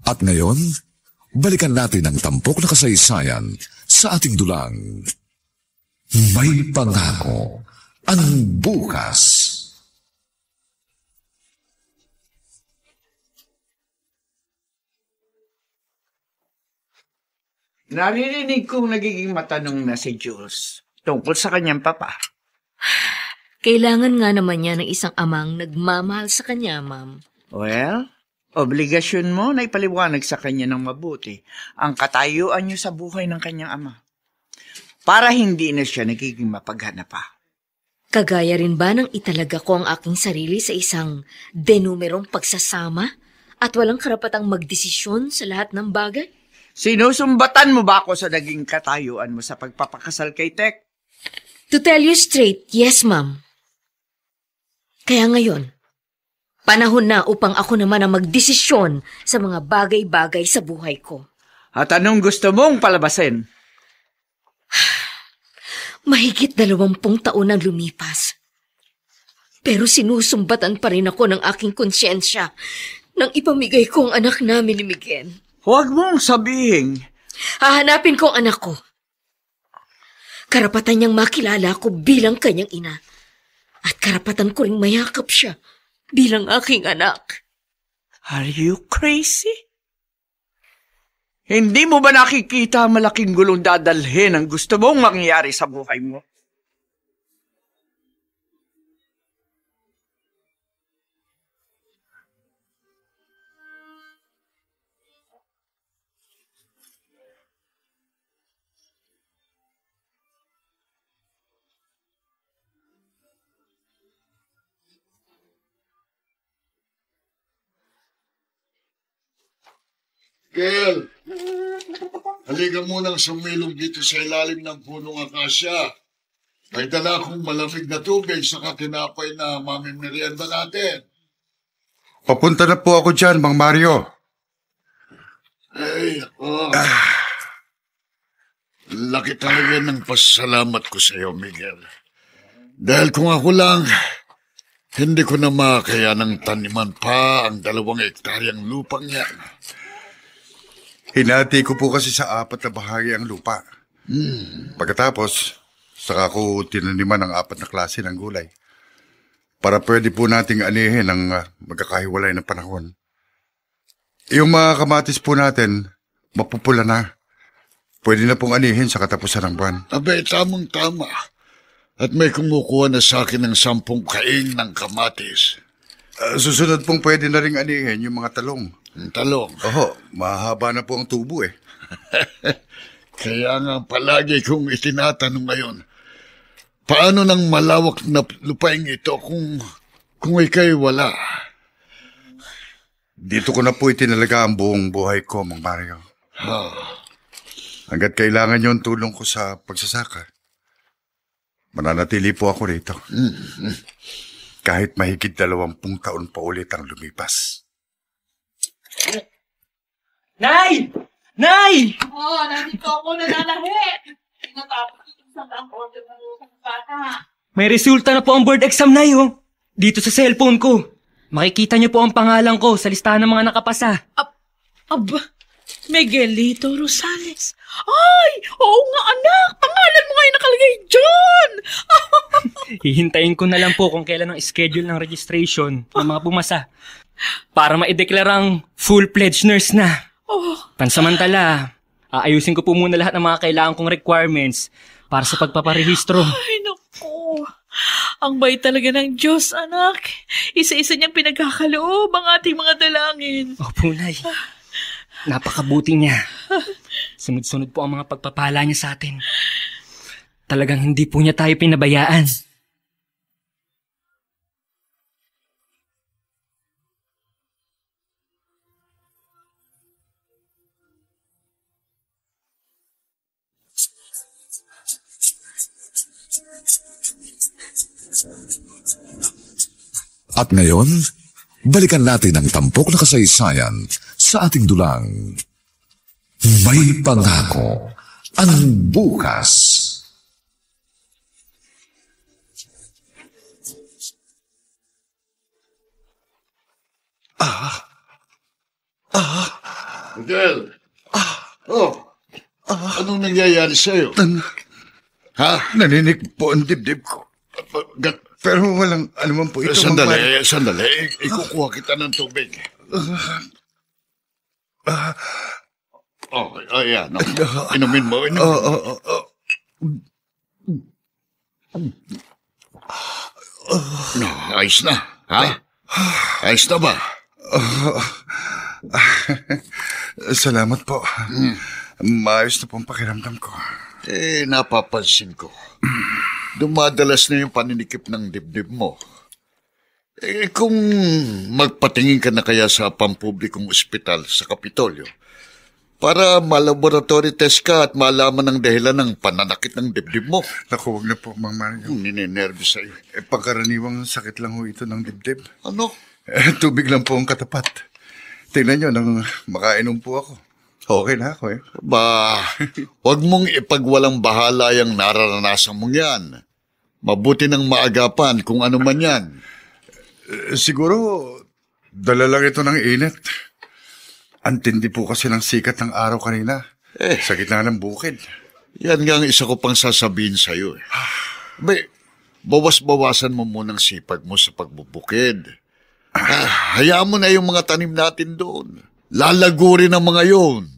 [SPEAKER 1] At ngayon, balikan natin ang tampok na kasaysayan sa ating dulang. May pangako ang bukas.
[SPEAKER 3] Naririnig kong nagiging matanong na si Jules tungkol sa kanyang papa.
[SPEAKER 4] Kailangan nga naman niya ng isang amang nagmamahal sa kanya, ma'am.
[SPEAKER 3] Well, obligasyon mo na ipaliwanag sa kanya ng mabuti ang katayuan niyo sa buhay ng kanyang ama. Para hindi na siya nagiging mapaghanap pa.
[SPEAKER 4] Kagaya rin ba ng italaga ko ang aking sarili sa isang denumerong pagsasama at walang karapatang magdesisyon sa lahat ng bagay?
[SPEAKER 3] Sinusumbatan mo ba ako sa naging katayuan mo sa pagpapakasal kay Tek?
[SPEAKER 4] To tell you straight, yes, ma'am. Kaya ngayon, panahon na upang ako naman ang magdesisyon sa mga bagay-bagay sa buhay ko.
[SPEAKER 3] At anong gusto mong palabasin?
[SPEAKER 4] Mahigit 20 taon ang lumipas. Pero sinusumbatan pa rin ako ng aking konsyensya nang ipamigay ko ang anak namin ni Miguel.
[SPEAKER 3] Huwag mong sabihin.
[SPEAKER 4] Hahanapin ko ang anak ko. Karapatan niyang makilala ko bilang kanyang ina. At karapatan ko ring mayakap siya bilang aking anak.
[SPEAKER 3] Are you crazy? Hindi mo ba nakikita ang malaking gulong dadalhin ang gusto mong mangyari sa buhay mo?
[SPEAKER 8] Kel, halika munang sumilong dito sa ilalim ng punong akasya. May dala akong malamig na tubig sa tinapay na mamimerienda natin.
[SPEAKER 5] Papunta na po ako dyan, Mang Mario.
[SPEAKER 8] Ay, laki talaga ng pasalamat ko sa iyo, Miguel. Dahil kung ako lang, hindi ko na makaya ng taniman pa ang 2 hektaryang lupang yan.
[SPEAKER 5] Hinati ko po kasi sa 4 na bahagi ang lupa. Pagkatapos, saka ko tinaniman ang 4 na klase ng gulay. Para pwede po nating anihin ang magkakahiwalay ng panahon. Yung mga kamatis po natin, mapupula na. Pwede na pong anihin sa katapusan ng buwan.
[SPEAKER 8] Abay, tamang-tama. At may kumukuha na sa akin ng 10 kaing ng kamatis.
[SPEAKER 5] Susunod pong pwede na ring anihin yung mga talong.
[SPEAKER 8] Talong?
[SPEAKER 5] Oho, mahaba na po ang tubo eh.
[SPEAKER 8] Kaya nga palagi kong itinatanong ngayon, paano nang malawak na lupaing ito kung ika'y wala?
[SPEAKER 5] Dito ko na po itinalaga ang buong buhay ko, Mang Mario. Hanggat kailangan niyo ang tulong ko sa pagsasaka, mananatili po ako rito. Kahit mahigit 20 taon pa ulit ang lumipas.
[SPEAKER 2] Nay! Nay!
[SPEAKER 6] Nandito ako nananahi. Tinatapos sa ang order ng bata.
[SPEAKER 2] May resulta na po ang board exam, Nay, oh. Dito sa cellphone ko. Makikita niyo po ang pangalan ko sa listahan ng mga nakapasa.
[SPEAKER 6] Aba, Miguelito Rosales. Ay, oo nga anak. Pangalan mo nga yung nakalagay dyan.
[SPEAKER 2] Hihintayin ko na lang po kung kailan ang schedule ng registration ng mga pumasa. Para maideklarang full-fledged nurse na. Pansamantala, aayusin ko po muna lahat ng mga kailangan kong requirements para sa pagpaparehistro.
[SPEAKER 6] Ay, naku. Ang bait talaga ng Diyos, anak. Isa-isa niyang pinagkakaloob ang ating mga dalangin.
[SPEAKER 2] Opo, Nay. Napakabuti niya. Sunod-sunod po ang mga pagpapala niya sa atin. Talagang hindi po niya tayo pinabayaan.
[SPEAKER 1] At ngayon, balikan natin ang tampok na kasaysayan sa ating dulang. May pangako ang bukas.
[SPEAKER 8] Miguel! Anong nangyayari sa'yo? Ha?
[SPEAKER 5] Naninig po ang dibdib ko. Pero walang anuman po ito.
[SPEAKER 8] Sandali. Ikukuha kita ng tubig. Ayan. Inumin mo. Ayos na. Ha? Ayos na ba?
[SPEAKER 5] Salamat po. Maayos na pong pakiramdam ko.
[SPEAKER 8] Napapansin ko. Dumadalas na yung paninikip ng dibdib mo. Kung magpatingin ka na kaya sa pampublikong ospital sa Kapitolyo, para malaboratory test ka at malaman ang dahilan ng pananakit ng dibdib mo.
[SPEAKER 5] Naku, wag na po, Mang Mario.
[SPEAKER 8] Ninenervous sa'yo.
[SPEAKER 5] Pagkaraniwang sakit lang ho ito ng dibdib.
[SPEAKER 8] Ano?
[SPEAKER 5] Tubig lang po ang katapat. Tingnan nyo, nang makainom po ako. Okay na ako
[SPEAKER 8] Huwag mong ipagwalang bahala yung nararanasan mong yan. Mabuti nang maagapan kung ano man yan.
[SPEAKER 5] Siguro, dala lang ito ng init. Antindi po kasi ng sikat ng araw kanina. Sa gitna ng bukid.
[SPEAKER 8] Yan nga ang isa ko pang sasabihin sa'yo. Bawas-bawasan mo munang sipag mo sa pagbubukid. Hayaan mo na yung mga tanim natin doon. Lalago rin ang mga yun.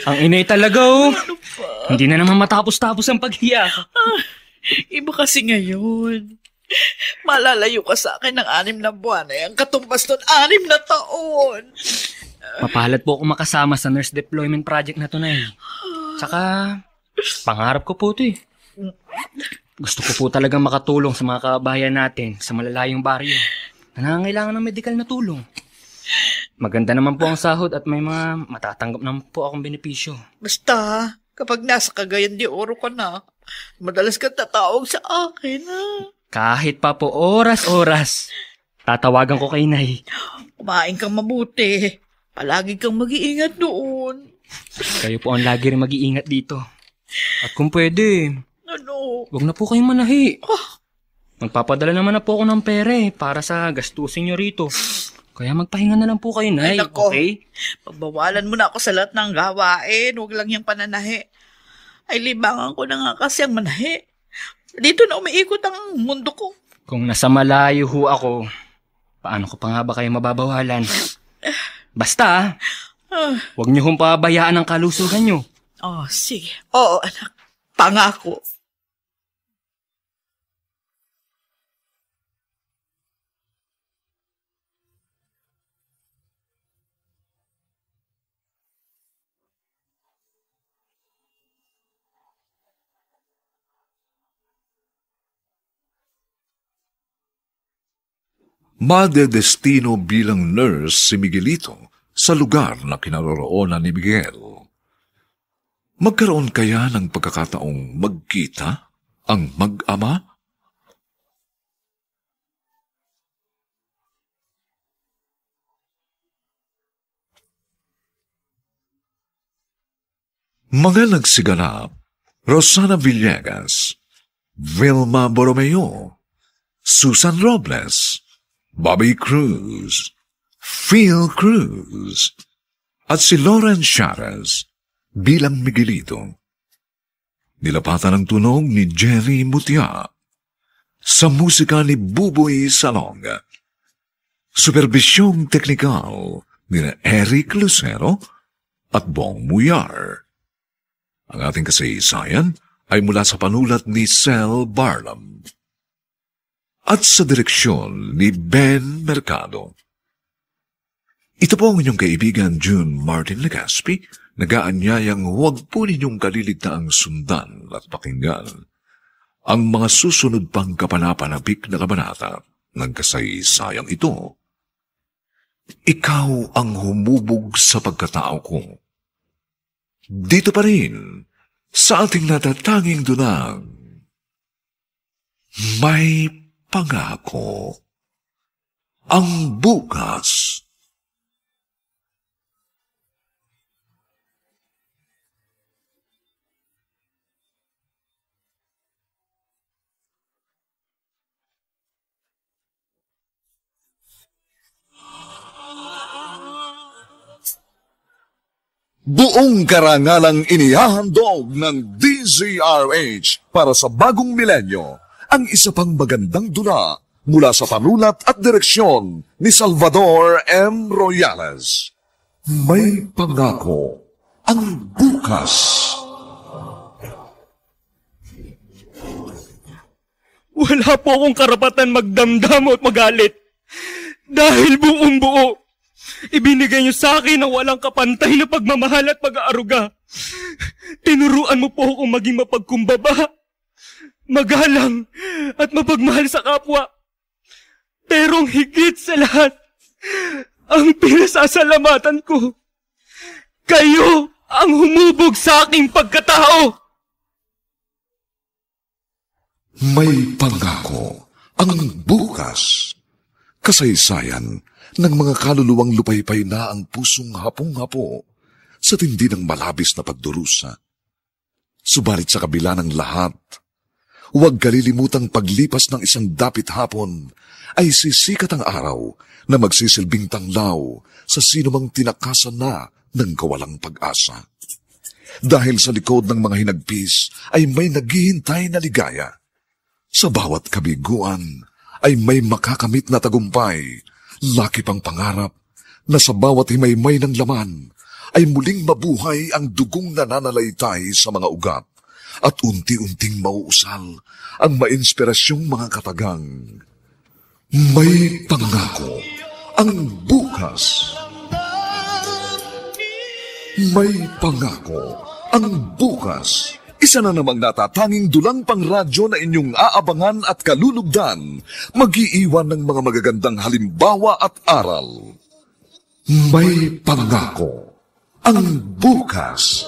[SPEAKER 2] Ang inay talaga, Hindi na naman matapos-tapos ang paghiya.
[SPEAKER 6] Iba kasi ngayon. Malalayo ka sa akin ng 6 na buwan. Ang katumbas nun, 6 na taon.
[SPEAKER 2] Mapalad po ako makasama sa nurse deployment project na to, Nay. Tsaka, pangarap ko po ito Gusto ko po talagang makatulong sa mga kabayan natin sa malalayong baryo na nangangailangan ng medikal na tulong. Maganda naman po ang sahod at may mga matatanggap naman po akong benepisyo.
[SPEAKER 6] Basta, kapag nasa Cagayan de Oro ka na, madalas kang tatawag sa akin,
[SPEAKER 2] Kahit pa po oras-oras, tatawagan ko kay Nay.
[SPEAKER 6] Kumain kang mabuti. Palagi kang mag-iingat doon.
[SPEAKER 2] Kayo po ang lagi rin mag-iingat dito. At kung pwede, huwag na po kayong manahi. Magpapadala naman na po ako ng pere para sa gastusin nyo rito. Kaya magpahinga na lang po kayo, Nay. Okay?
[SPEAKER 6] Pagbawalan mo na ako sa lahat ng gawain. Huwag lang yung pananahi. Ay, libangan ko na nga kasi ang manahi. Dito na umiikot ang mundo ko.
[SPEAKER 2] Kung nasa malayo ho ako, paano ko pa nga ba kayo mababawalan? Basta, huwag niyo hong pabayaan ang kalusugan nyo.
[SPEAKER 6] Sige. Oo, anak. Pangako.
[SPEAKER 1] Madedestino bilang nurse si Miguelito sa lugar na kinaroroonan ni Miguel. Magkaroon kaya ng pagkakataong magkita ang mag-ama? Mga nagsiganap, Rosana Villegas, Vilma Borromeo, Susan Robles, Bobby Cruz, Phil Cruz, at si Lauren Charas bilang Miguelito. Nilapatan ang tunog ni Jerry Mutia. Sa musika ni Buboy Salong. Supervisyong teknikal ni Eric Lucero at Bong Muyar. Ang ating kasaysayan ay mula sa panulat ni Sel Barlam. At sa direksyon ni Ben Mercado. Ito po ang inyong kaibigan June Martin Legaspi, nag-aanyayang huwag po ninyong kaliligtaang sundan at pakinggan ang mga susunod pang kapanapanabik na kabanata ng kasaysayang ito. Ikaw ang humubog sa pagkatao ko. Dito pa rin, sa ating natatanging dunang May pangako ang bukas. Buong karangalang inihahandog ng DZRH para sa bagong milenyo ang isa pang magandang dula mula sa panulat at direksyon ni Salvador M. Royales. May pangako ang bukas.
[SPEAKER 2] Wala po akong karapatan magdamdam at magalit. Dahil buong buo, ibinigay niyo sa akin ang walang kapantay na pagmamahal at pag-aaruga. Tinuruan mo po akong maging mapagkumbaba, magalang at mapagmahal sa kapwa. Pero ang higit sa lahat, ang pinasasalamatan ko, kayo ang humubog sa aking pagkatao.
[SPEAKER 1] May pangako ang bukas. Kasaysayan ng mga kaluluwang lupaypay na ang pusong hapong-hapo sa tindi ng malabis na pagdurusa. Subalit sa kabila ng lahat, huwag kalilimutang paglipas ng isang dapit hapon ay sisikat ang araw na magsisilbing tanglaw sa sinumang tinakasan na ng kawalang pag-asa. Dahil sa likod ng mga hinagpis ay may naghihintay na ligaya. Sa bawat kabiguan ay may makakamit na tagumpay, laki pang pangarap na sa bawat himaymay ng laman ay muling mabuhay ang dugong nananalaytay sa mga ugat at unti-unting mauusal ang mainspirasyong mga katagang. May pangako ang bukas. May pangako ang bukas. Isa na namang natatanging dulang pangradyo na inyong aabangan at kalulugdan, mag-iiwan ng mga magagandang halimbawa at aral. May pangako ang bukas.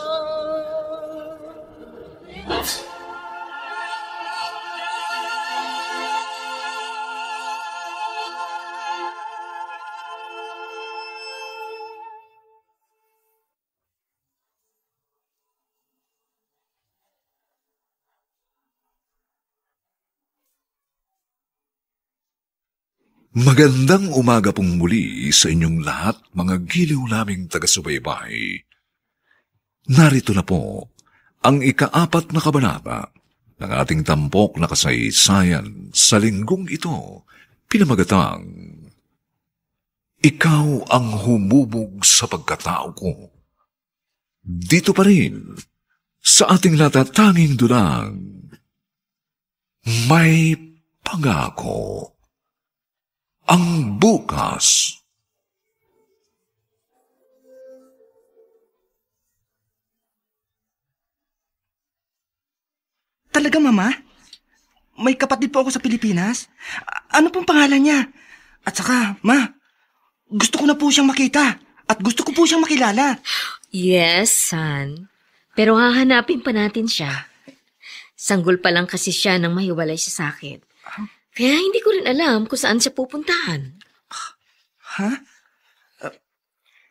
[SPEAKER 1] Magandang umaga pong muli sa inyong lahat, mga giliw naming taga-subaybay. Narito na po ang ika-4 na kabanata ng ating tampok na kasaysayan sa linggong ito, pinamagatang Ikaw ang humubog sa pagkatao ko. Dito pa rin sa ating natatanging dulang May Pangako ang bukas.
[SPEAKER 9] Talaga, Mama? May kapatid po ako sa Pilipinas? Ano pong pangalan niya? At saka, Ma, gusto ko na po siyang makita at gusto ko po siyang makilala.
[SPEAKER 4] Yes, son. Pero hahanapin pa natin siya. Sanggol pa lang kasi siya nang mahiwalay siya sa akin. Kaya hindi ko rin alam kung saan siya pupuntahan.
[SPEAKER 9] Ha?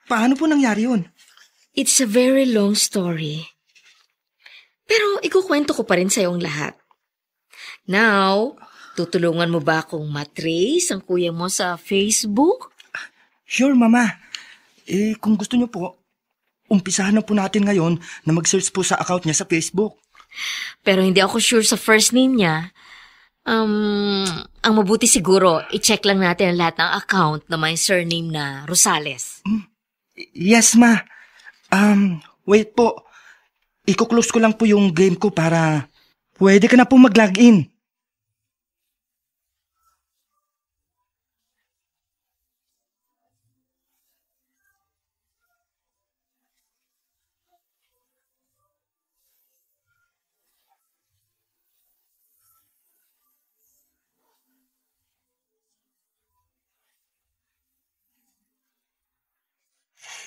[SPEAKER 9] Paano po nangyari yun?
[SPEAKER 4] It's a very long story. Pero ikukwento ko pa rin sa'yo ang lahat. Now, tutulungan mo ba akong matrace ang kuya mo sa Facebook?
[SPEAKER 9] Sure, Mama. Kung gusto niyo po, umpisahan na po natin ngayon na mag-search po sa account niya sa Facebook.
[SPEAKER 4] Pero hindi ako sure sa first name niya. Ang mabuti siguro, i-check lang natin ang lahat ng account na may surname na Rosales.
[SPEAKER 9] Yes, Ma. Wait po. Iko-close ko lang po yung game ko para pwede ka na po mag-login.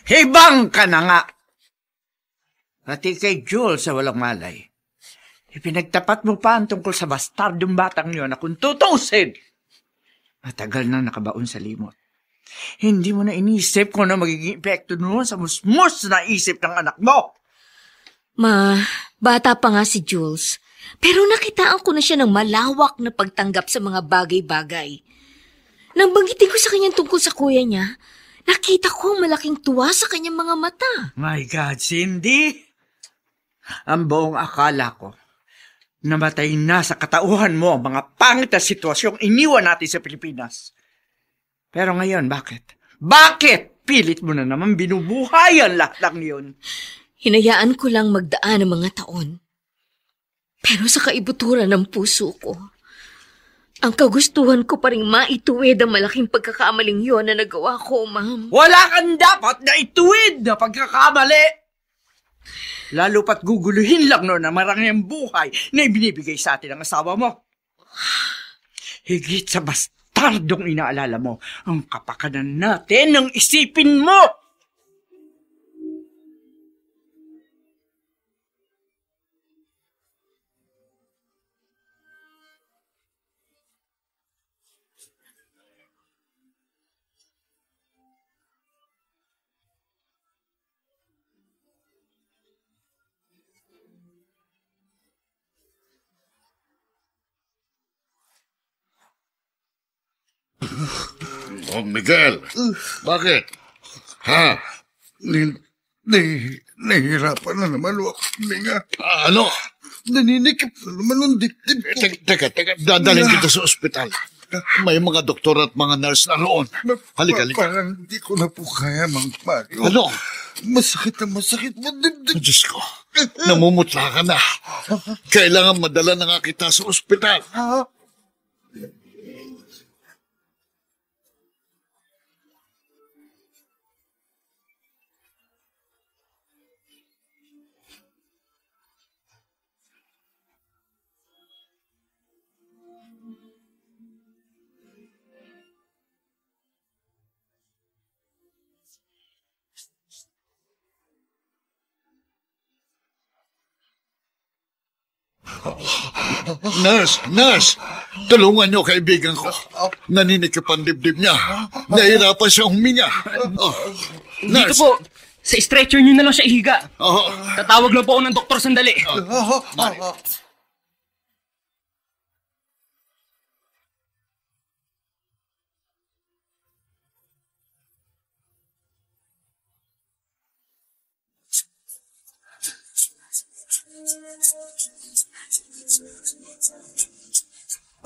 [SPEAKER 3] Hibang ka na nga! Pati kay Jules sa walang malay. Ipinagtapat mo pa ang tungkol sa bastardong batang yun na kung tutusin. Matagal na nakabaon sa limot. Hindi mo na inisip kung ano magiging epekto noon sa musmus na isip ng anak mo.
[SPEAKER 4] Ma, bata pa nga si Jules. Pero nakitaan ko na siya ng malawak na pagtanggap sa mga bagay-bagay. Nang banggitin ko sa kanya tungkol sa kuya niya, nakita ko ang malaking tuwa sa kanyang mga mata.
[SPEAKER 3] My God, Cindy! Ang buong akala ko, namatay na sa katauhan mo ang mga pangit na sitwasyong iniwan natin sa Pilipinas. Pero ngayon, bakit? Bakit? Pilit mo na naman binubuhay ang lahat ng yun.
[SPEAKER 4] Hinayaan ko lang magdaan ang mga taon. Pero sa kaibuturan ng puso ko, ang kagustuhan ko pa rin maituwid ang malaking pagkakamaling yon na nagawa ko, Ma'am.
[SPEAKER 3] Wala kang dapat na ituwid na pagkakamali! Lalo pat guguluhin lang noon ang marangyang buhay na ibinibigay sa atin ng asawa mo. Higit sa bastardong inaalala mo, ang kapakanan natin ng isipin mo!
[SPEAKER 8] Oh, Miguel, bakit? Ha?
[SPEAKER 5] Nahihirapan na naman ako. Nga.
[SPEAKER 8] Ano?
[SPEAKER 5] Naninikip na naman ang dibdib ko.
[SPEAKER 8] Teka, dadalhin kita sa ospital. May mga doktor at mga nurse na roon. Halika.
[SPEAKER 5] Parang hindi ko na po kaya, Mang Mario.
[SPEAKER 8] Ano?
[SPEAKER 5] Masakit mo dibdib.
[SPEAKER 8] Diyos ko, namumutla ka na. Kailangan madala na nga kita sa ospital. Nurse! Tulungan niyo kaibigan ko. Naninikip ang dibdib niya. Nahirapan siya huminga.
[SPEAKER 2] Dito po, sa stretcher niyo na lang siya ihiga.
[SPEAKER 8] Oo.
[SPEAKER 2] Tatawag lang po ako ng doktor sandali.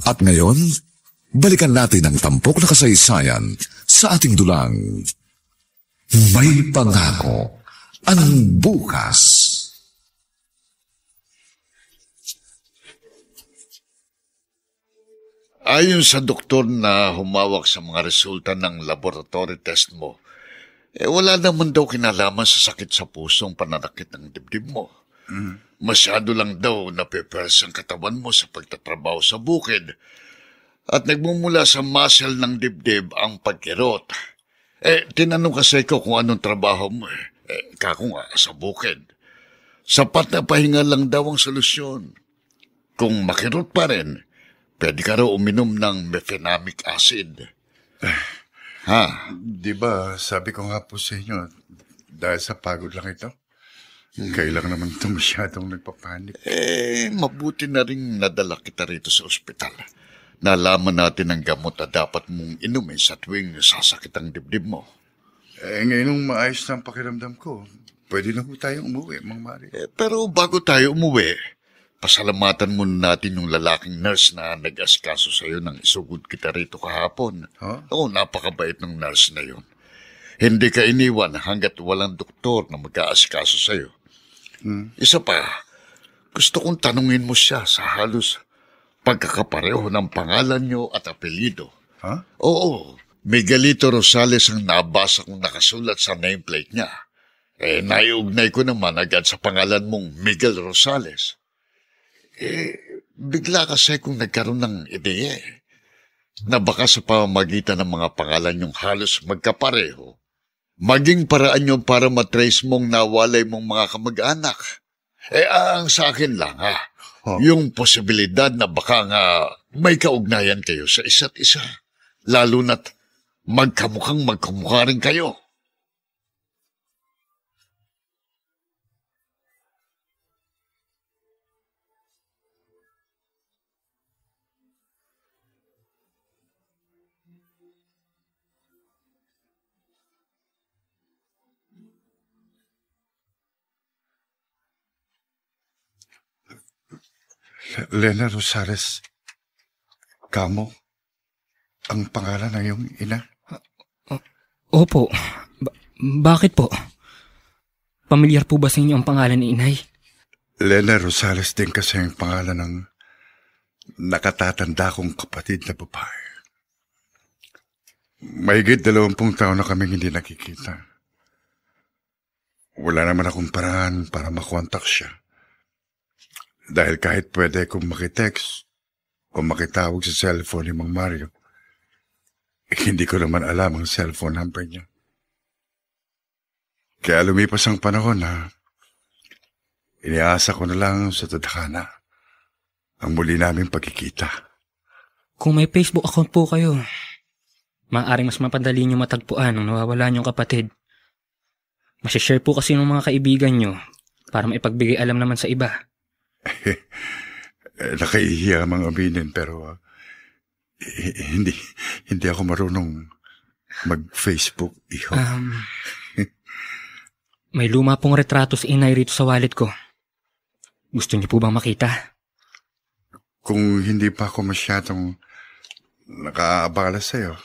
[SPEAKER 1] At ngayon, balikan natin ang tampok na kasaysayan sa ating dulang. May pangako ang bukas.
[SPEAKER 8] Ayon sa doktor na humawak sa mga resulta ng laboratory test mo, wala naman daw kinalaman sa sakit sa pusong pananakit ng dibdib mo. Masyado lang daw napipers ang katawan mo sa pagtatrabaho sa bukid at nagmumula sa muscle ng dibdib ang pagkirot. Tinanong kasi ko kung anong trabaho mo. Kako nga, sa bukid. Sapat na pahinga lang daw ang solusyon. Kung makirot pa rin, pwede ka raw uminom ng mefenamic acid. Ha?
[SPEAKER 5] Di ba, sabi ko nga po sa inyo, dahil sa pagod lang ito, kailang naman ito masyadong nagpapanik.
[SPEAKER 8] Mabuti na rin nadala kita rito sa ospital. Nalaman natin ang gamot na dapat mong inumin sa tuwing sasakit ang dibdib mo.
[SPEAKER 5] Ngayon maayos na ang pakiramdam ko, pwede na po tayong umuwi, Mang Mario.
[SPEAKER 8] Pero bago tayo umuwi, pasalamatan muna natin yung lalaking nurse na nag-asikaso sa'yo nang isugod kita rito kahapon. Oo, napakabait ng nurse na yun. Hindi ka iniwan hanggat walang doktor na mag-aasikaso sa'yo. Isa pa, gusto kong tanungin mo siya sa halos pagkakapareho ng pangalan niyo at apelyido. Oo, Miguelito Rosales ang nabasa kong nakasulat sa nameplate niya. Naiugnay ko naman agad sa pangalan mong Miguel Rosales. Bigla kasi kung nagkaroon ng ideya na baka sa pamamagitan ng mga pangalan yung halos magkapareho, maging paraan yun para matrace mong nawalay mong mga kamag-anak. Ang sa akin lang, Yung posibilidad na baka nga may kaugnayan kayo sa isa't isa. Lalo na't magkamukhang magkamukha rin kayo.
[SPEAKER 5] Lena Rosales, kamo ang pangalan ng iyong ina?
[SPEAKER 2] Opo. Bakit po? Pamilyar po ba sa inyo ang pangalan ni inay?
[SPEAKER 5] Lena Rosales din kasi ang pangalan ng nakatatanda kong kapatid na babae. Mahigit 20 taon na kaming hindi nakikita. Wala naman akong paraan para makontak siya. Dahil kahit pwede kong makitext o makitawag sa cellphone ni Mang Mario, hindi ko naman alam ang cellphone number niya. Kaya lumipas ang panahon na iniasa ko na lang sa tadhana ang muli naming pagkikita.
[SPEAKER 2] Kung may Facebook account po kayo, maaaring mas mapadali niyo matagpuan nung nawawala niyong kapatid. Masishare po kasi ng mga kaibigan niyo para maipagbigay alam naman sa iba.
[SPEAKER 5] Nakaihiya mga aminin pero hindi ako marunong mag-Facebook, iho.
[SPEAKER 2] May luma pong retrato si inay rito sa wallet ko. Gusto niyo po bang makita?
[SPEAKER 5] Kung hindi pa ako masyadong nakaabala sa'yo,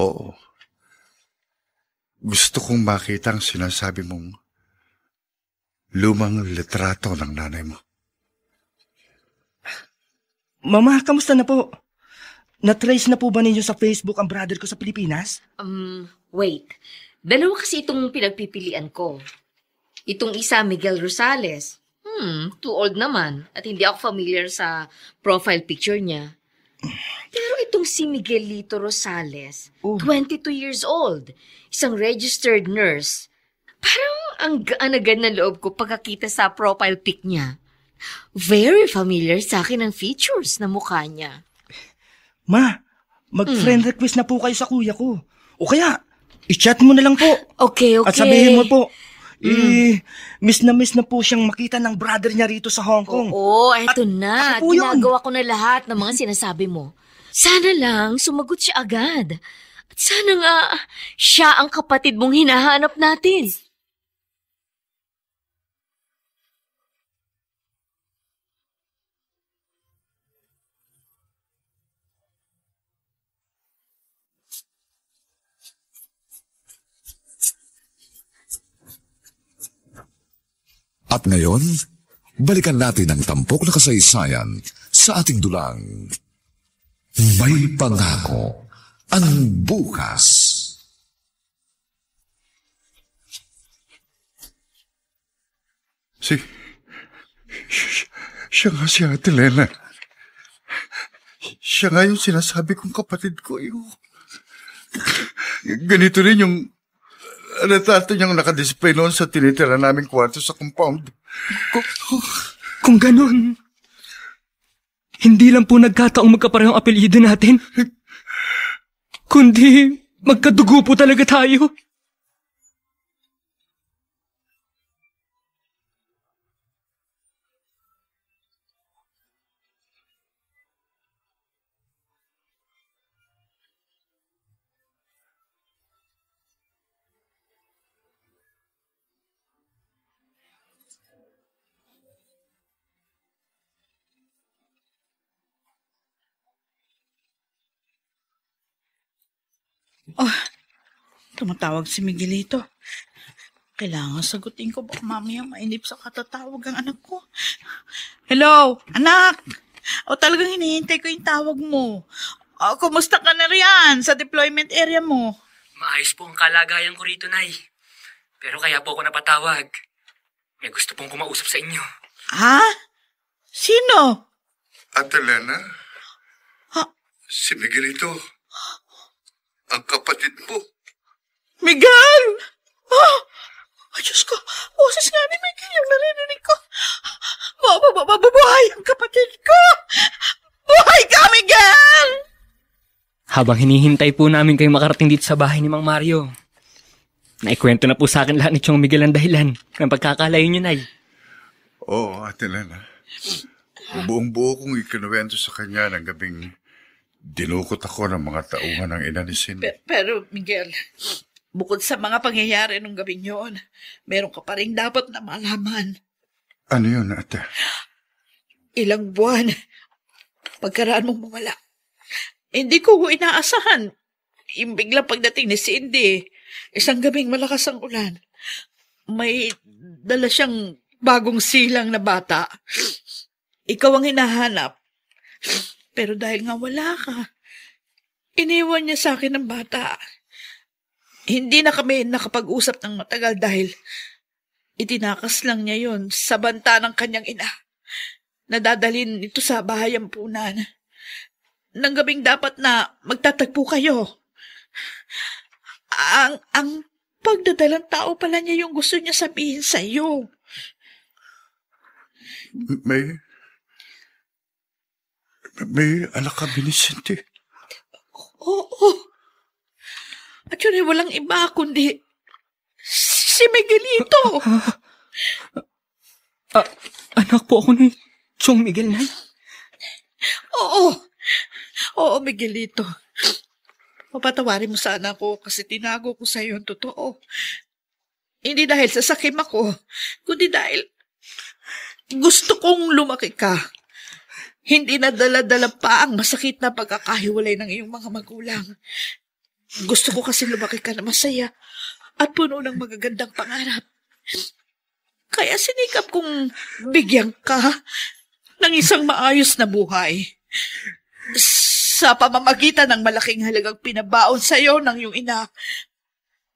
[SPEAKER 5] oo. Gusto kong makita ang sinasabi mong lumang litrato ng nanay mo.
[SPEAKER 9] Mama, kamusta na po? Na-trace na po ba ninyo sa Facebook ang brother ko sa Pilipinas?
[SPEAKER 4] Wait. Dalawa kasi itong pinagpipilian ko. Itong isa, Miguel Rosales. Too old naman at hindi ako familiar sa profile picture niya. Pero itong si Miguelito Rosales, 22 years old, isang registered nurse. Parang ang gaan-agad na loob ko pagkakita sa profile pic niya. Very familiar sa akin ang features na mukha niya.
[SPEAKER 9] Ma, mag-friend request na po kayo sa kuya ko. O kaya, i-chat mo na lang po.
[SPEAKER 4] Okay.
[SPEAKER 9] At sabihin mo po, miss na po siyang makita ng brother niya rito sa Hong Kong.
[SPEAKER 4] Oo, eto na.
[SPEAKER 9] Ako po yun.
[SPEAKER 4] Ginagawa ko na lahat ng mga sinasabi mo. Sana lang sumagot siya agad. At sana nga siya ang kapatid mong hinahanap natin.
[SPEAKER 1] At ngayon, balikan natin ang tampok na kasaysayan sa ating dulang. May pangako ang bukas.
[SPEAKER 5] Siya nga si Ate Lena. Siya nga yung sinasabi kong kapatid ko. Ganito rin yung retrato niyang nakadisplay noon sa tinitira naming kwarto sa compound.
[SPEAKER 2] Kung ganun, hindi lang po nagkataong magkaparehong apelyido natin, kundi magkadugo po talaga tayo.
[SPEAKER 6] Tumatawag si Miguelito. Kailangan sagutin ko, baka mamaya mainip sa katatawag ang anak ko. Hello, anak! Talagang hinihintay ko yung tawag mo. Kumusta ka na riyan sa deployment area mo?
[SPEAKER 2] Maayos po ang kalagayan ko rito, Nay. Pero kaya po ako napatawag. May gusto pong kumausap sa inyo.
[SPEAKER 6] Ha? Sino?
[SPEAKER 5] Ate Lena? Si Miguelito. Ang kapatid mo.
[SPEAKER 6] Miguel! Ay, Diyos ko. Boses nga ni Miguel yung naririnig ko. Mabuhay!
[SPEAKER 2] Habang hinihintay po namin kayong makarating dito sa bahay ni Mang Mario, naikwento na po sa akin lahat ni Chong Miguel ang dahilan ng pagkakalayo niyo, Nay.
[SPEAKER 5] Oo, Ate Lena. Buong-buo kong ikinuwento sa kanya ng gabing dinukot ako ng mga tauhan ng ina ni Cindy.
[SPEAKER 6] Pero, Miguel, bukod sa mga pangyayari nung gabing yun, meron ka pa rin dapat na malaman.
[SPEAKER 5] Ano yun, Ate?
[SPEAKER 6] Ilang buwan, pagkaraan mong mawala. Hindi ko inaasahan. Yung biglang pagdating ni Cindy, isang gabing malakas ang ulan. May dala siyang bagong silang na bata. Ikaw ang hinahanap. Pero dahil nga wala ka, iniwan niya sa akin ang bata. Hindi na kami nakapag-usap ng matagal dahil itinakas lang niya yon sa banta ng kanyang ina. Nadadalhin ito sa bahay ampunan. Nang gabing dapat na magtatagpo kayo. Ang pagdadalang tao pala niya yung gusto niya sabihin sa iyo.
[SPEAKER 5] May anak ka, Vincente.
[SPEAKER 6] Oo. At yun ay walang iba kundi si Miguelito.
[SPEAKER 2] Anak po ako ni Chong Miguel, Nay.
[SPEAKER 6] Oo, Miguelito. Papatawarin mo sana ako kasi tinago ko sa iyo ang totoo. Hindi dahil sa sakim ako, kundi dahil gusto kong lumaki ka. Hindi na dala-dala pa ang masakit na pagkakahiwalay ng iyong mga magulang. Gusto ko kasi lumaki ka na masaya at puno ng magagandang pangarap. Kaya sinikap kong bigyan ka ng isang maayos na buhay. Sa pamamagitan ng malaking halagang pinabaon sa iyo ng iyong ina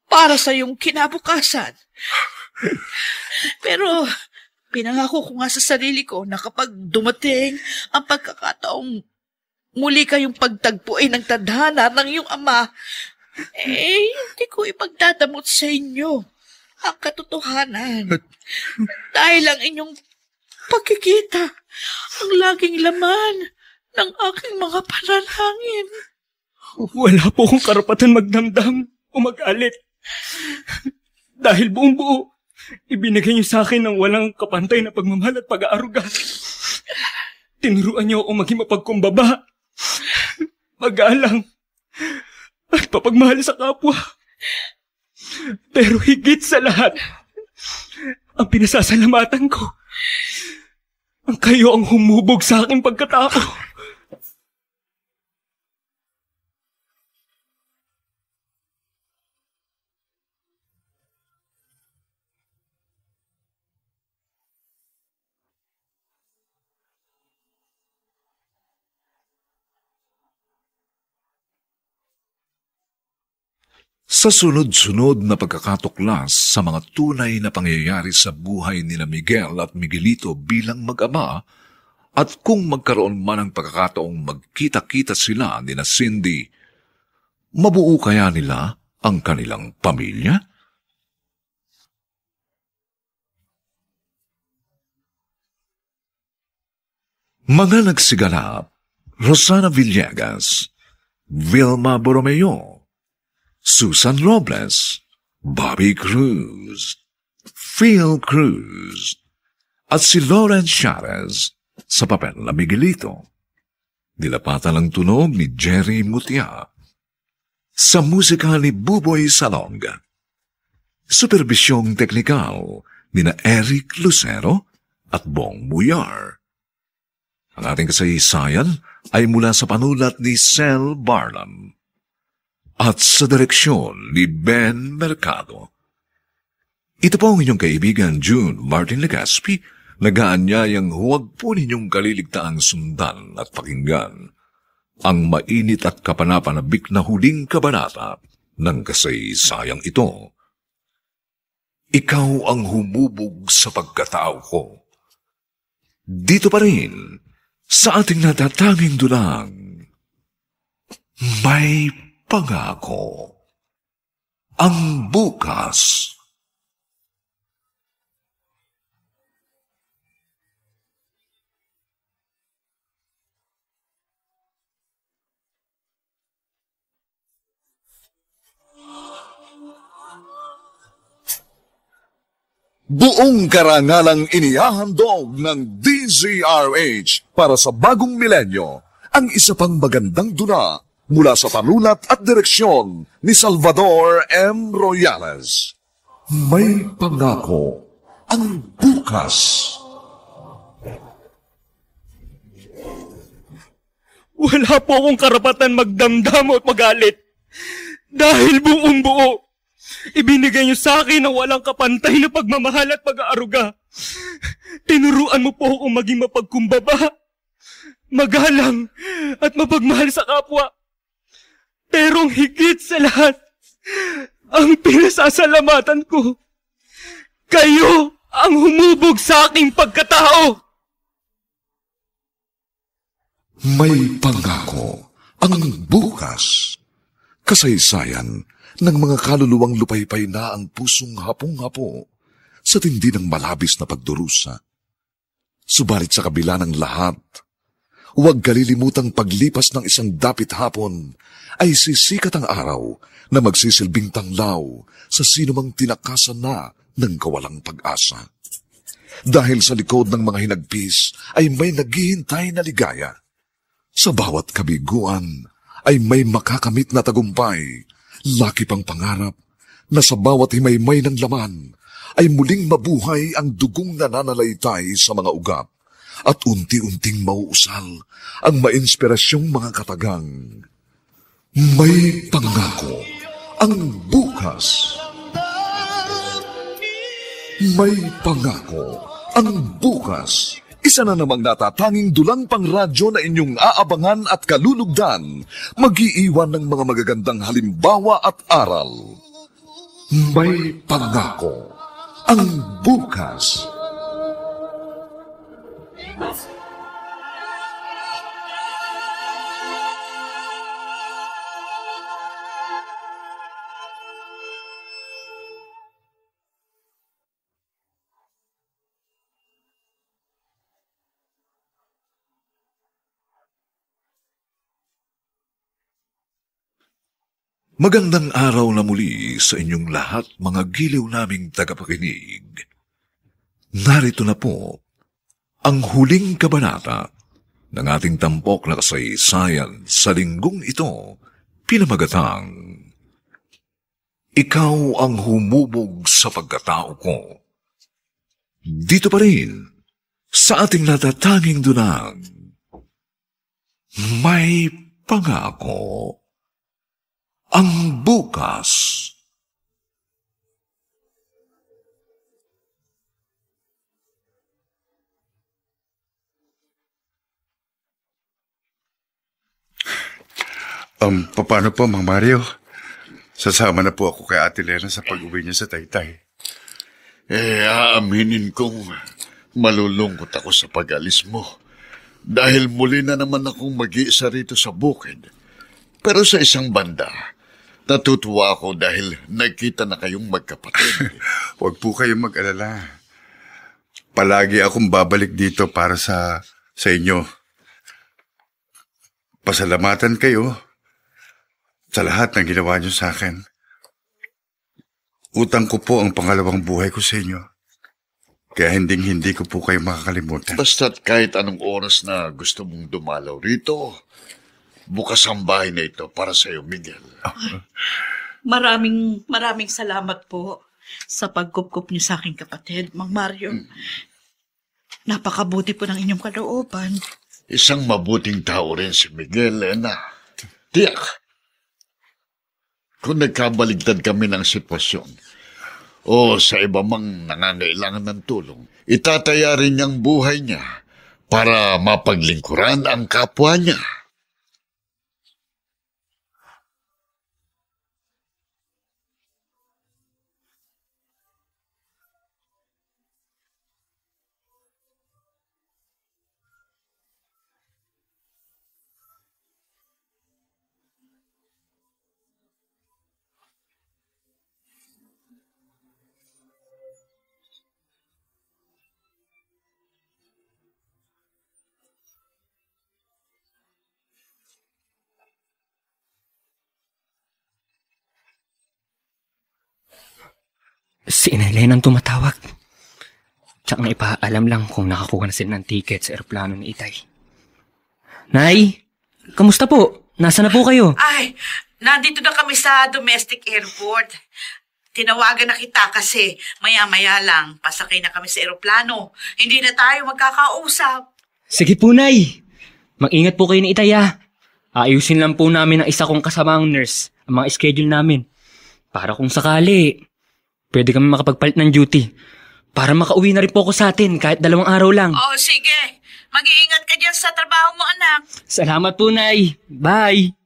[SPEAKER 6] para sa iyong kinabukasan. Pero pinangako ko nga sa sarili ko na kapag dumating ang pagkakataong muli kayong pagtagpuin ng tadhana ng iyong ama, hindi ko ipagdadamot sa inyo ang katotohanan. Dahil ang inyong pagkikita ang laging laman ng aking mga panalangin.
[SPEAKER 2] Wala po akong karapatan magdamdam o magalit. Dahil buong buo, ibinigay niyo sa akin ng walang kapantay na pagmamahal at pag-aaruga. Tinuruan niyo ako maging mapagkumbaba, magalang, at papagmahal sa kapwa. Pero higit sa lahat, ang pinasasalamatan ko, ang kayo ang humubog sa aking pagkatao.
[SPEAKER 1] Sa sunod-sunod na pagkakatuklas sa mga tunay na pangyayari sa buhay nila Miguel at Miguelito bilang mag-ama, at kung magkaroon man ng pagkakataong magkita-kita sila ni na Cindy, mabuo kaya nila ang kanilang pamilya? Mga nagsiganap: Rosana Villegas, Vilma Borromeo, Susan Robles, Bobby Cruz, Phil Cruz, at si Lawrence Chavez sa papel na Miguelito. Nilapatan ang tunog ni Jerry Mutia. Sa musika ni Buboy Salonga. Superbisyong teknikal ni na Eric Lucero at Bong Muyar. Ang ating kasaysayan ay mula sa panulat ni Sel Barnum at sa direksyon ni Ben Mercado. Ito po ang inyong kaibigan June Martin Legaspi, nagaanyayang huwag po ninyong kaliligtaang sundan at pakinggan ang mainit at kapanapanabik na huling kabanata ng kasaysayang ito. Ikaw ang humubog sa pagkatao ko. Dito pa rin, sa ating natatanging dulang, may pangako. Ang bukas. Buong karangalang inihahandog ng DZRH para sa bagong milenyo ang isa pang magandang dula mula sa panulat at direksyon ni Salvador M. Royales. May pangako ang bukas.
[SPEAKER 2] Wala po akong karapatan magdamdam at magalit. Dahil buong buo, ibinigay niyo sa akin ang walang kapantay na pagmamahal at pag-aaruga. Tinuruan mo po akong maging mapagkumbaba, magalang at mapagmahal sa kapwa. Pero ang higit sa lahat, ang pinasasalamatan ko, kayo ang humubog sa aking pagkatao.
[SPEAKER 1] May pangako ang bukas. Kasaysayan ng mga kaluluwang lupaypay na ang pusong hapong-hapo sa tindi ng malabis na pagdurusa. Subalit sa kabila ng lahat, huwag kalilimutang paglipas ng isang dapit hapon ay sisikat ang araw na magsisilbing tanglaw sa sinumang tinakasan na ng kawalang pag-asa. Dahil sa likod ng mga hinagpis ay may naghihintay na ligaya. Sa bawat kabiguan ay may makakamit na tagumpay, laki pang pangarap na sa bawat himaymay ng laman ay muling mabuhay ang dugong nananalaytay sa mga ugat at unti-unting mauusal ang mainspirasyong mga katagang. May pangako ang bukas. May pangako ang bukas. Isa na namang natatanging dulang pangradyo na inyong aabangan at kalulugdan, mag-iiwan ng mga magagandang halimbawa at aral. May pangako ang bukas. Magandang araw na muli sa inyong lahat, mga giliw naming tagapakinig. Narito na po ang huling kabanata ng ating tampok na kasaysayan sa linggong ito, pinamagatang Ikaw ang humubog sa pagkatao ko. Dito pa rin sa ating natatanging dunang May Pangako ang bukas.
[SPEAKER 5] Paano po, Mang Mario? Sasama na po ako kay Ate Lena sa pag-uwi niya sa Taytay.
[SPEAKER 8] Aaminin kong malulungkot ako sa pag-alis mo. Dahil muli na naman akong mag-iisa rito sa bukid. Pero sa isang banda, natutuwa ako dahil nagkita na kayong magkapatid.
[SPEAKER 5] Huwag po kayong mag-alala. Palagi akong babalik dito para sa inyo. Pasalamatan kayo sa lahat ng ginawa niyo sa akin. Utang ko po ang pangalawang buhay ko sa inyo. Kaya hindi ko po kayo makakalimutan.
[SPEAKER 8] Basta't kahit anong oras na gusto mong dumalaw rito, bukas ang bahay na ito para sa iyo, Miguel.
[SPEAKER 6] Maraming salamat po sa pagkupkup niyo sa aking kapatid, Mang Mario. Napakabuti po ng inyong kalooban.
[SPEAKER 8] Isang mabuting tao rin si Miguel, Lena. Tiyak, kung nagkabaligtad kami ng sitwasyon o sa iba mang nangangailangan ng tulong, itataya rin niyang buhay niya para mapaglingkuran ang kapwa niya.
[SPEAKER 2] Si Inay Lenang tumatawag. Tsaka ipaalam lang kung nakakuha na sila ng ticket sa eroplano ni Itay. Nay, kamusta po? Nasaan na po kayo?
[SPEAKER 6] Ay, nandito na kami sa domestic airport. Tinawagan na kita kasi maya-maya lang pasakay na kami sa eroplano. Hindi na tayo magkakausap.
[SPEAKER 2] Sige po, Nay. Mag-ingat po kayo ni Itay, ah. Ayusin lang po namin ang isa kong kasamang nurse ang mga schedule namin. Para kung sakali, pwede kami makapagpalit ng duty. Para makauwi na rin po ako sa atin kahit 2 araw lang.
[SPEAKER 6] Oh, sige. Mag-iingat ka dyan sa trabaho mo, anak.
[SPEAKER 2] Salamat po, Nay. Bye.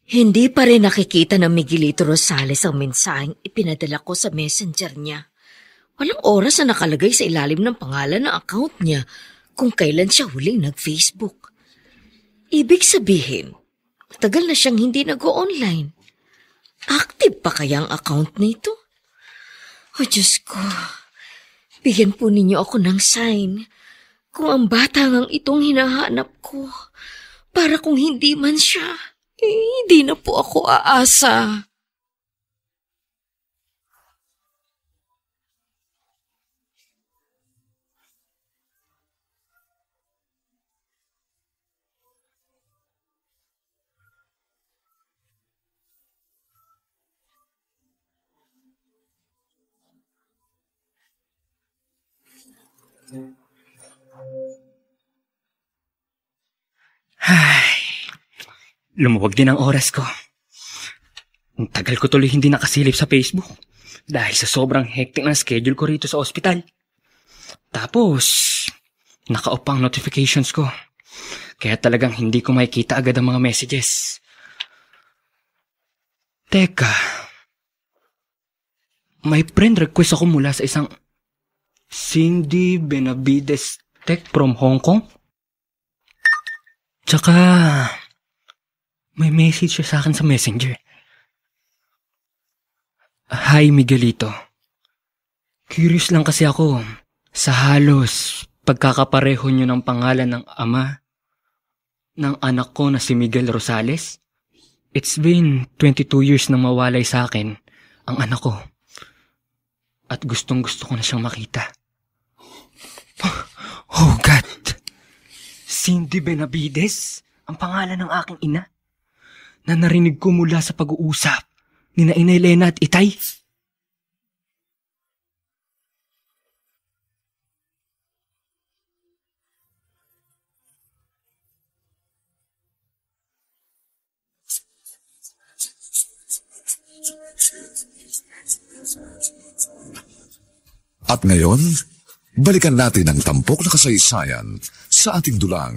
[SPEAKER 4] Hindi pa rin nakikita ng Miguelito Rosales ang mensaheng ipinadala ko sa messenger niya. Walang oras na nakalagay sa ilalim ng pangalan ng account niya kung kailan siya huling nag-Facebook. Ibig sabihin, matagal na siyang hindi nag-o-online. Active pa kaya ang account nito? O Diyos ko, bigyan po ninyo ako ng sign kung ang bata ngang itong hinahanap ko. Para kung hindi man siya, hindi na po ako aasa.
[SPEAKER 2] Ay, lumuwag din ang oras ko. Ang tagal ko tuloy hindi nakasilip sa Facebook dahil sa sobrang hectic ng schedule ko rito sa ospital. Tapos, naka-off pa ang notifications ko. Kaya talagang hindi ko makikita agad ang mga messages. Teka, may friend request ako mula sa isang Cindy Benavides Tech from Hong Kong. Tsaka, may message siya sa akin sa messenger. Hi, Miguelito. Curious lang kasi ako sa halos pagkakapareho niyo ng pangalan ng ama ng anak ko na si Miguel Rosales. It's been 22 years na mawalay sa akin ang anak ko. At gustong-gusto ko na siyang makita. Oh God! Cindy Benavides, ang pangalan ng aking ina, na narinig ko mula sa pag-uusap ni Inay Lena at Itay.
[SPEAKER 1] At ngayon, balikan natin ang tampok na kasaysayan sa ating dulang.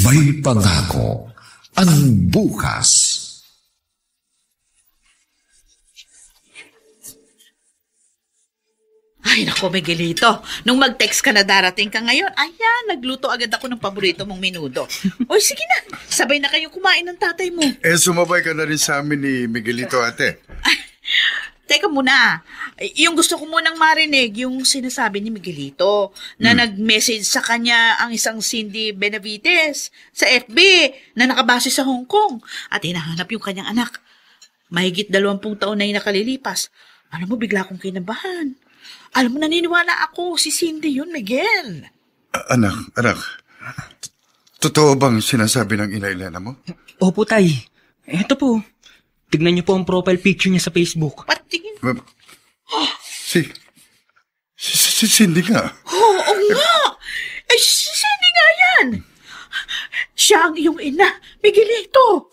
[SPEAKER 1] May pangako ang bukas.
[SPEAKER 6] Ay, naku, Miguelito. Nung mag-text ka na darating ka ngayon, ayan, nagluto agad ako ng paborito mong menudo. O, sige na. Sabay na kayong kumain ng tatay mo.
[SPEAKER 5] Sumabay ka na rin sa amin ni Miguelito, ate.
[SPEAKER 6] Teka muna. Yung gusto ko munang marinig, yung sinasabi ni Miguelito na nag-message sa kanya ang isang Cindy Benavides sa FB na nakabase sa Hong Kong at hinahanap yung kanyang anak. Mahigit 20 taon na yung nakalilipas. Alam mo, bigla akong kinabahan. Alam mo, naniniwala ako, si Cindy yun, Miguel.
[SPEAKER 5] Anak. Totoo bang sinasabi ng Inay Lena mo?
[SPEAKER 2] Opo, Tay. Eto po. Tignan niyo po ang profile picture niya sa Facebook.
[SPEAKER 6] Patingin.
[SPEAKER 5] Si Cindy nga.
[SPEAKER 6] Oo nga. Si Cindy nga yan. Siya ang iyong ina, Miguelito.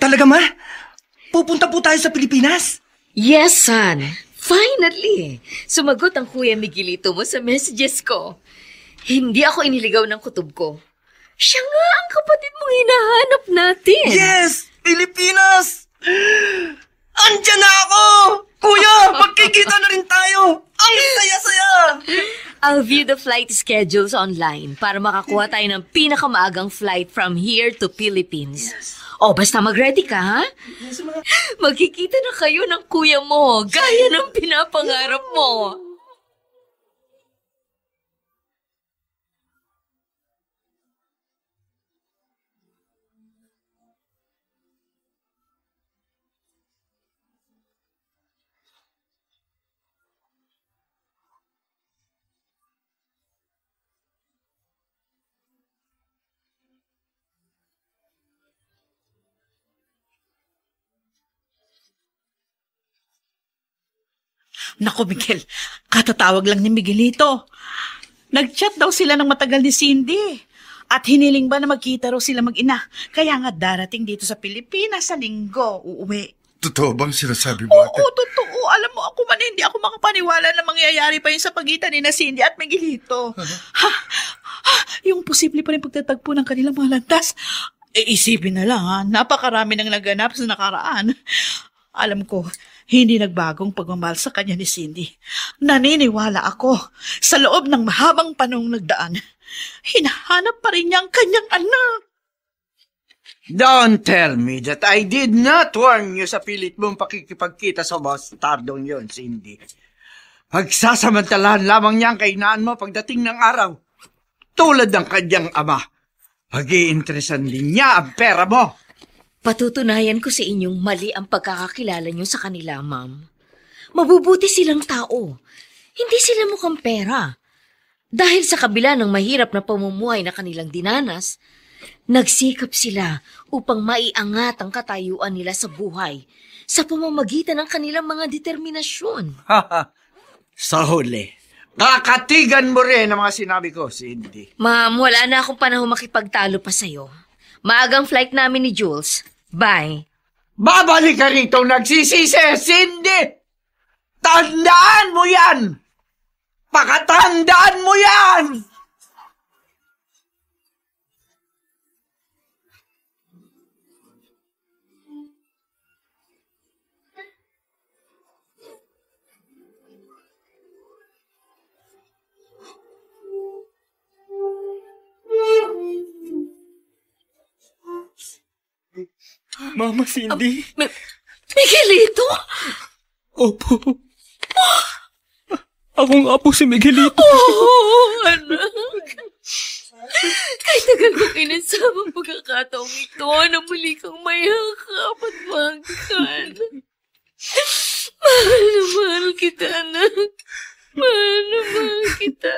[SPEAKER 9] Talaga, Ma? Pupunta po tayo sa Pilipinas?
[SPEAKER 4] Yes, son. Finally! Sumagot ang Kuya Miguelito mo sa messages ko. Hindi ako iniligaw ng kutob ko. Siya nga ang kapatid mong hinahanap natin.
[SPEAKER 9] Yes! Pilipinas! Andiyan na ako! Kuya, magkikita na rin tayo! Ang saya-saya!
[SPEAKER 4] I'll view the flight schedules online para makakuha tayo ng pinakamaagang flight from here to Philippines. O, basta mag-ready ka, ha? Magkikita na kayo ng kuya mo, gaya ng pinapangarap mo.
[SPEAKER 6] Naku, Miguel, katatawag lang ni Miguelito. Nag-chat daw sila ng matagal ni Cindy. At hiniling ba na magkita raw sila mag-ina. Kaya nga darating dito sa Pilipinas sa linggo, uuwi.
[SPEAKER 5] Totoo bang sinasabi mo, ate?
[SPEAKER 6] Oo, totoo. Alam mo, ako man hindi ako makapaniwala na mangyayari pa yun sa pagitan ni na Cindy at Miguelito. Yung posible pa rin pagtatagpo ng kanilang mga landas. Isipin na lang, ha? Napakarami nang naganap sa nakaraan. Alam ko, hindi nagbagong pagmamahal sa kanya ni Cindy. Naniniwala ako, sa loob ng mahabang panahong nagdaan, hinahanap pa rin niya ang kanyang anak.
[SPEAKER 3] Don't tell me that I did not warn you sa pilit mong pakikipagkita sa bastardong yon, Cindy. Pagsasamantalahan lamang niya ang kainaan mo pagdating ng araw. Tulad ng kanyang ama. Pag-iinteresan din niya ang pera mo.
[SPEAKER 4] Patutunayan ko sa inyong mali ang pagkakakilala niyo sa kanila, ma'am. Mabubuti silang tao. Hindi sila mukhang pera. Dahil sa kabila ng mahirap na pamumuhay na kanilang dinanas, nagsikap sila upang maiangat ang katayuan nila sa buhay sa pamamagitan ng kanilang mga determinasyon.
[SPEAKER 3] Sa huli, kakatigan mo rin ang mga sinabi ko, Cindy.
[SPEAKER 4] Ma'am, wala na akong panahon makipagtalo pa sa'yo. Maagang flight namin ni Jules. Bye.
[SPEAKER 3] Babalik ka rito nagsisisi, Cindy! Tandaan mo yan! Pakatandaan mo yan!
[SPEAKER 2] Mama Cindy.
[SPEAKER 4] Miguelito?
[SPEAKER 2] Opo. Ako nga po si Miguelito.
[SPEAKER 4] Anak. Kahit tagal kong inasama ang pagkakataong ito na muli kang mayakap at mahangkan. Mahal na mahal kita, anak. Mahal na mahal kita.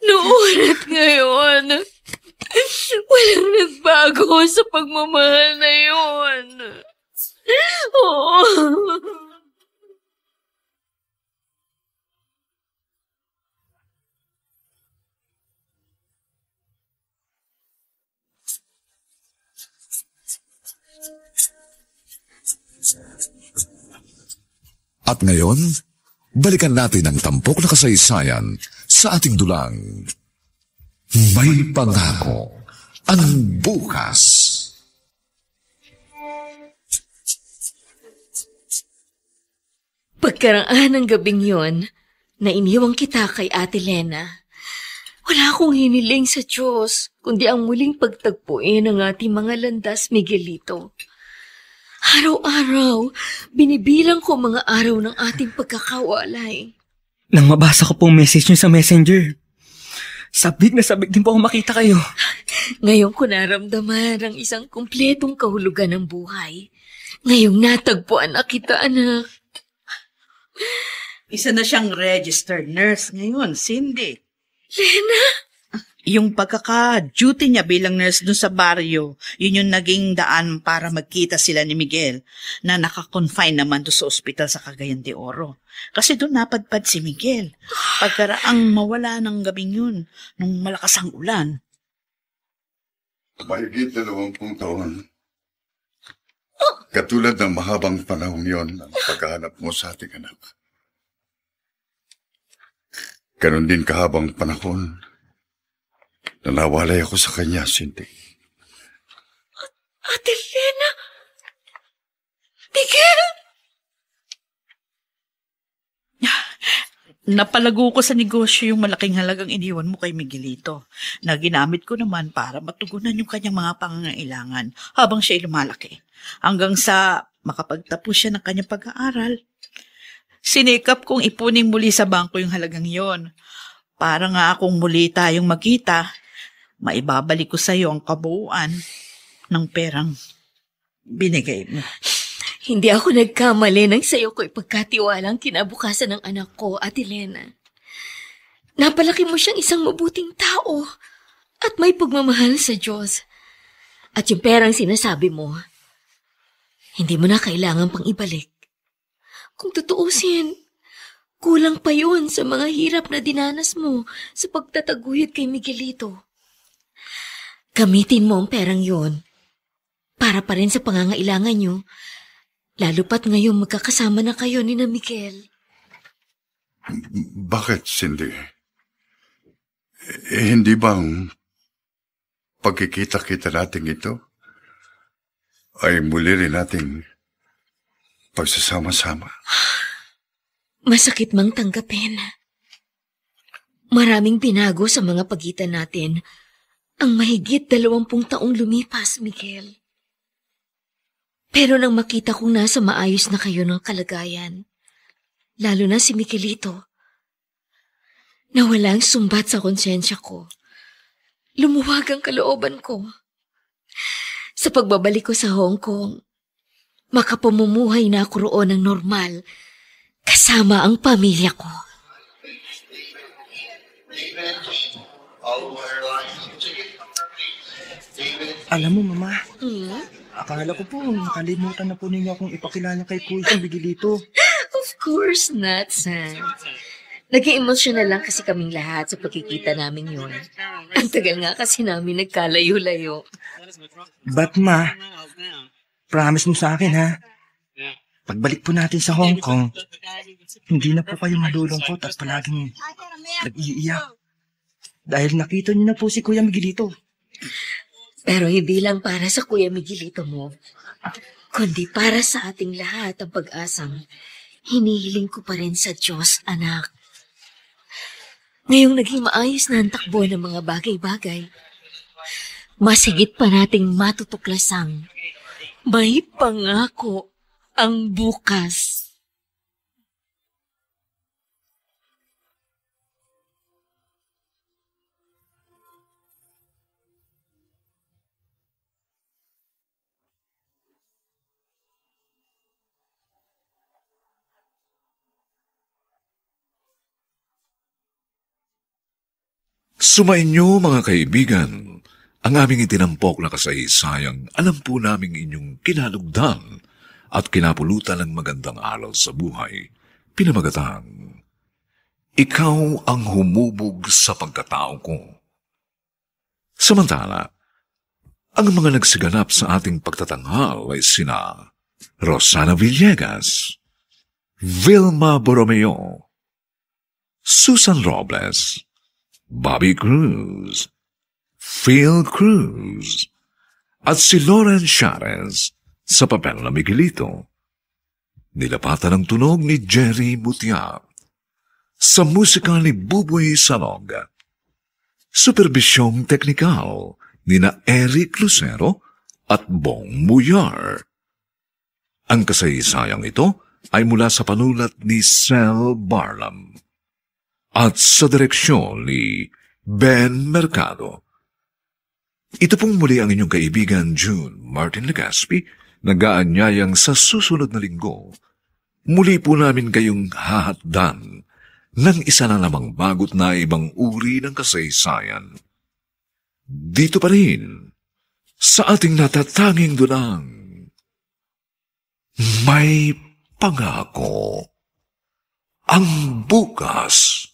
[SPEAKER 4] Noon at ngayon, walang nagbago sa pagmamahal na yun. Oo.
[SPEAKER 1] At ngayon, balikan natin ang tampok na kasaysayan sa ating dulang. May pangako ang bukas.
[SPEAKER 4] Pagkaraan ng gabing yon, na iniwang kita kay Ate Lena, wala akong hiniling sa Diyos, kundi ang muling pagtagpuin ng ating mga landas, Miguelito. Araw-araw, binibilang ko mga araw ng ating pagkakawalay.
[SPEAKER 2] Nang mabasa ko pong message niyo sa messenger, sabik na sabik din po ako makita kayo.
[SPEAKER 4] Ngayon ko naramdaman ang isang kumpletong kahulugan ng buhay. Ngayong natagpuan na kita, anak.
[SPEAKER 6] Isa na siyang registered nurse ngayon, Cindy.
[SPEAKER 4] Lena?
[SPEAKER 6] Yung pagkaka-duty niya bilang nurse dun sa baryo, yun yung naging daan para magkita sila ni Miguel na nakakonfine naman doon sa ospital sa Cagayan de Oro. Kasi doon napadpad si Miguel. Pagkaraang mawala ng gabing yun nung malakas ang ulan.
[SPEAKER 5] Mahigit 20 taon, Katulad ng mahabang panahon yon ang paghahanap mo sa ating anak. Ganon din kahabang panahon na nawalay ako sa kanya, Cindy.
[SPEAKER 4] Ate Lena! Miguel!
[SPEAKER 6] Napalago ko sa negosyo yung malaking halagang iniwan mo kay Miguelito na ginamit ko naman para matugunan yung kanyang mga pangangailangan habang siya lumalaki. Hanggang sa makapagtapos siya ng kanyang pag-aaral. Sinikap kong ipunin muli sa bangko yung halagang yon. Para nga akong muli tayong magkita, maibabalik ko sa iyo ang kabuuan ng perang binigay mo.
[SPEAKER 4] Hindi ako nagkamali nang sa'yo ko ipagkatiwalang kinabukasan ng anak ko, Ate Lena. Napalaki mo siyang isang mabuting tao at may pagmamahal sa Diyos. At yung perang sinasabi mo, hindi mo na kailangan pang ibalik. Kung tutuusin, kulang pa yun sa mga hirap na dinanas mo sa pagtataguyod kay Miguelito. Gamitin mo ang perang yun para pa rin sa pangangailangan nyo. Lalo pat ngayon magkakasama na kayo ni na Miguel.
[SPEAKER 5] Bakit, Cindy? Hindi bang pagkikita-kita natin ito ay muli rin nating pagsasama-sama?
[SPEAKER 4] Masakit mang tanggapin. Maraming binago sa mga pagitan natin ang mahigit 20 taong lumipas, Miguel. Pero nang makita kong nasa maayos na kayo ng kalagayan, lalo na si Miguelito, nawala ang sumbat sa konsensya ko. Lumuwag ang kalooban ko. Sa pagbabalik ko sa Hong Kong, makapamumuhay na ako roon ng normal, kasama ang pamilya ko.
[SPEAKER 9] Alam mo, Mama, akala ko po nakalimutan na po ninyo akong ipakilala kay Kuya Miguelito.
[SPEAKER 4] Of course not, Sam. Naging emosyonal lang kasi kaming lahat sa pagkikita namin yun. Ang tagal nga kasi namin nagkalayo-layo.
[SPEAKER 9] But Ma, promise mo sa akin ha, pagbalik po natin sa Hong Kong, hindi na po kayo malulungkot at palaging nag-iiyak. Dahil nakita niyo na po si Kuya Miguelito.
[SPEAKER 4] Pero hindi lang para sa Kuya Miguelito mo, kundi para sa ating lahat ang pag-asang hinihiling ko pa rin sa Diyos, anak. Ngayong naging maayos na ang takbo ng mga bagay-bagay, mas higit pa nating matutuklasang may pangako ang bukas.
[SPEAKER 1] Sumainyo mga kaibigan, ang aming itinampok na kasaysayang alam po naming inyong kinalugdan at kinapulutan ng magandang aral sa buhay, pinamagatang, Ikaw ang humubog sa pagkatao ko. Samantala, ang mga nagsiganap sa ating pagtatanghal ay sina Rosana Villegas, Vilma Borromeo, Susan Robles, Bobby Cruz, Phil Cruz, at si Lauren Charez sa papel na Miguelito. Nilapatan ang tunog ni Jerry Mutia. Sa musika ni Buboy Salog. Superbisyong teknikal ni na Eric Lucero at Bong Muyar. Ang kasaysayang ito ay mula sa panulat ni Sel Barlam at sa direksyon ni Ben Mercado. Ito pong muli ang inyong kaibigan June Martin Legaspi, nag-aanyayang sa susunod na linggo. Muli po namin kayong hahatdan ng isa na namang bagot na ibang uri ng kasaysayan. Dito pa rin, sa ating natatanging dunang, may pangako ang bukas.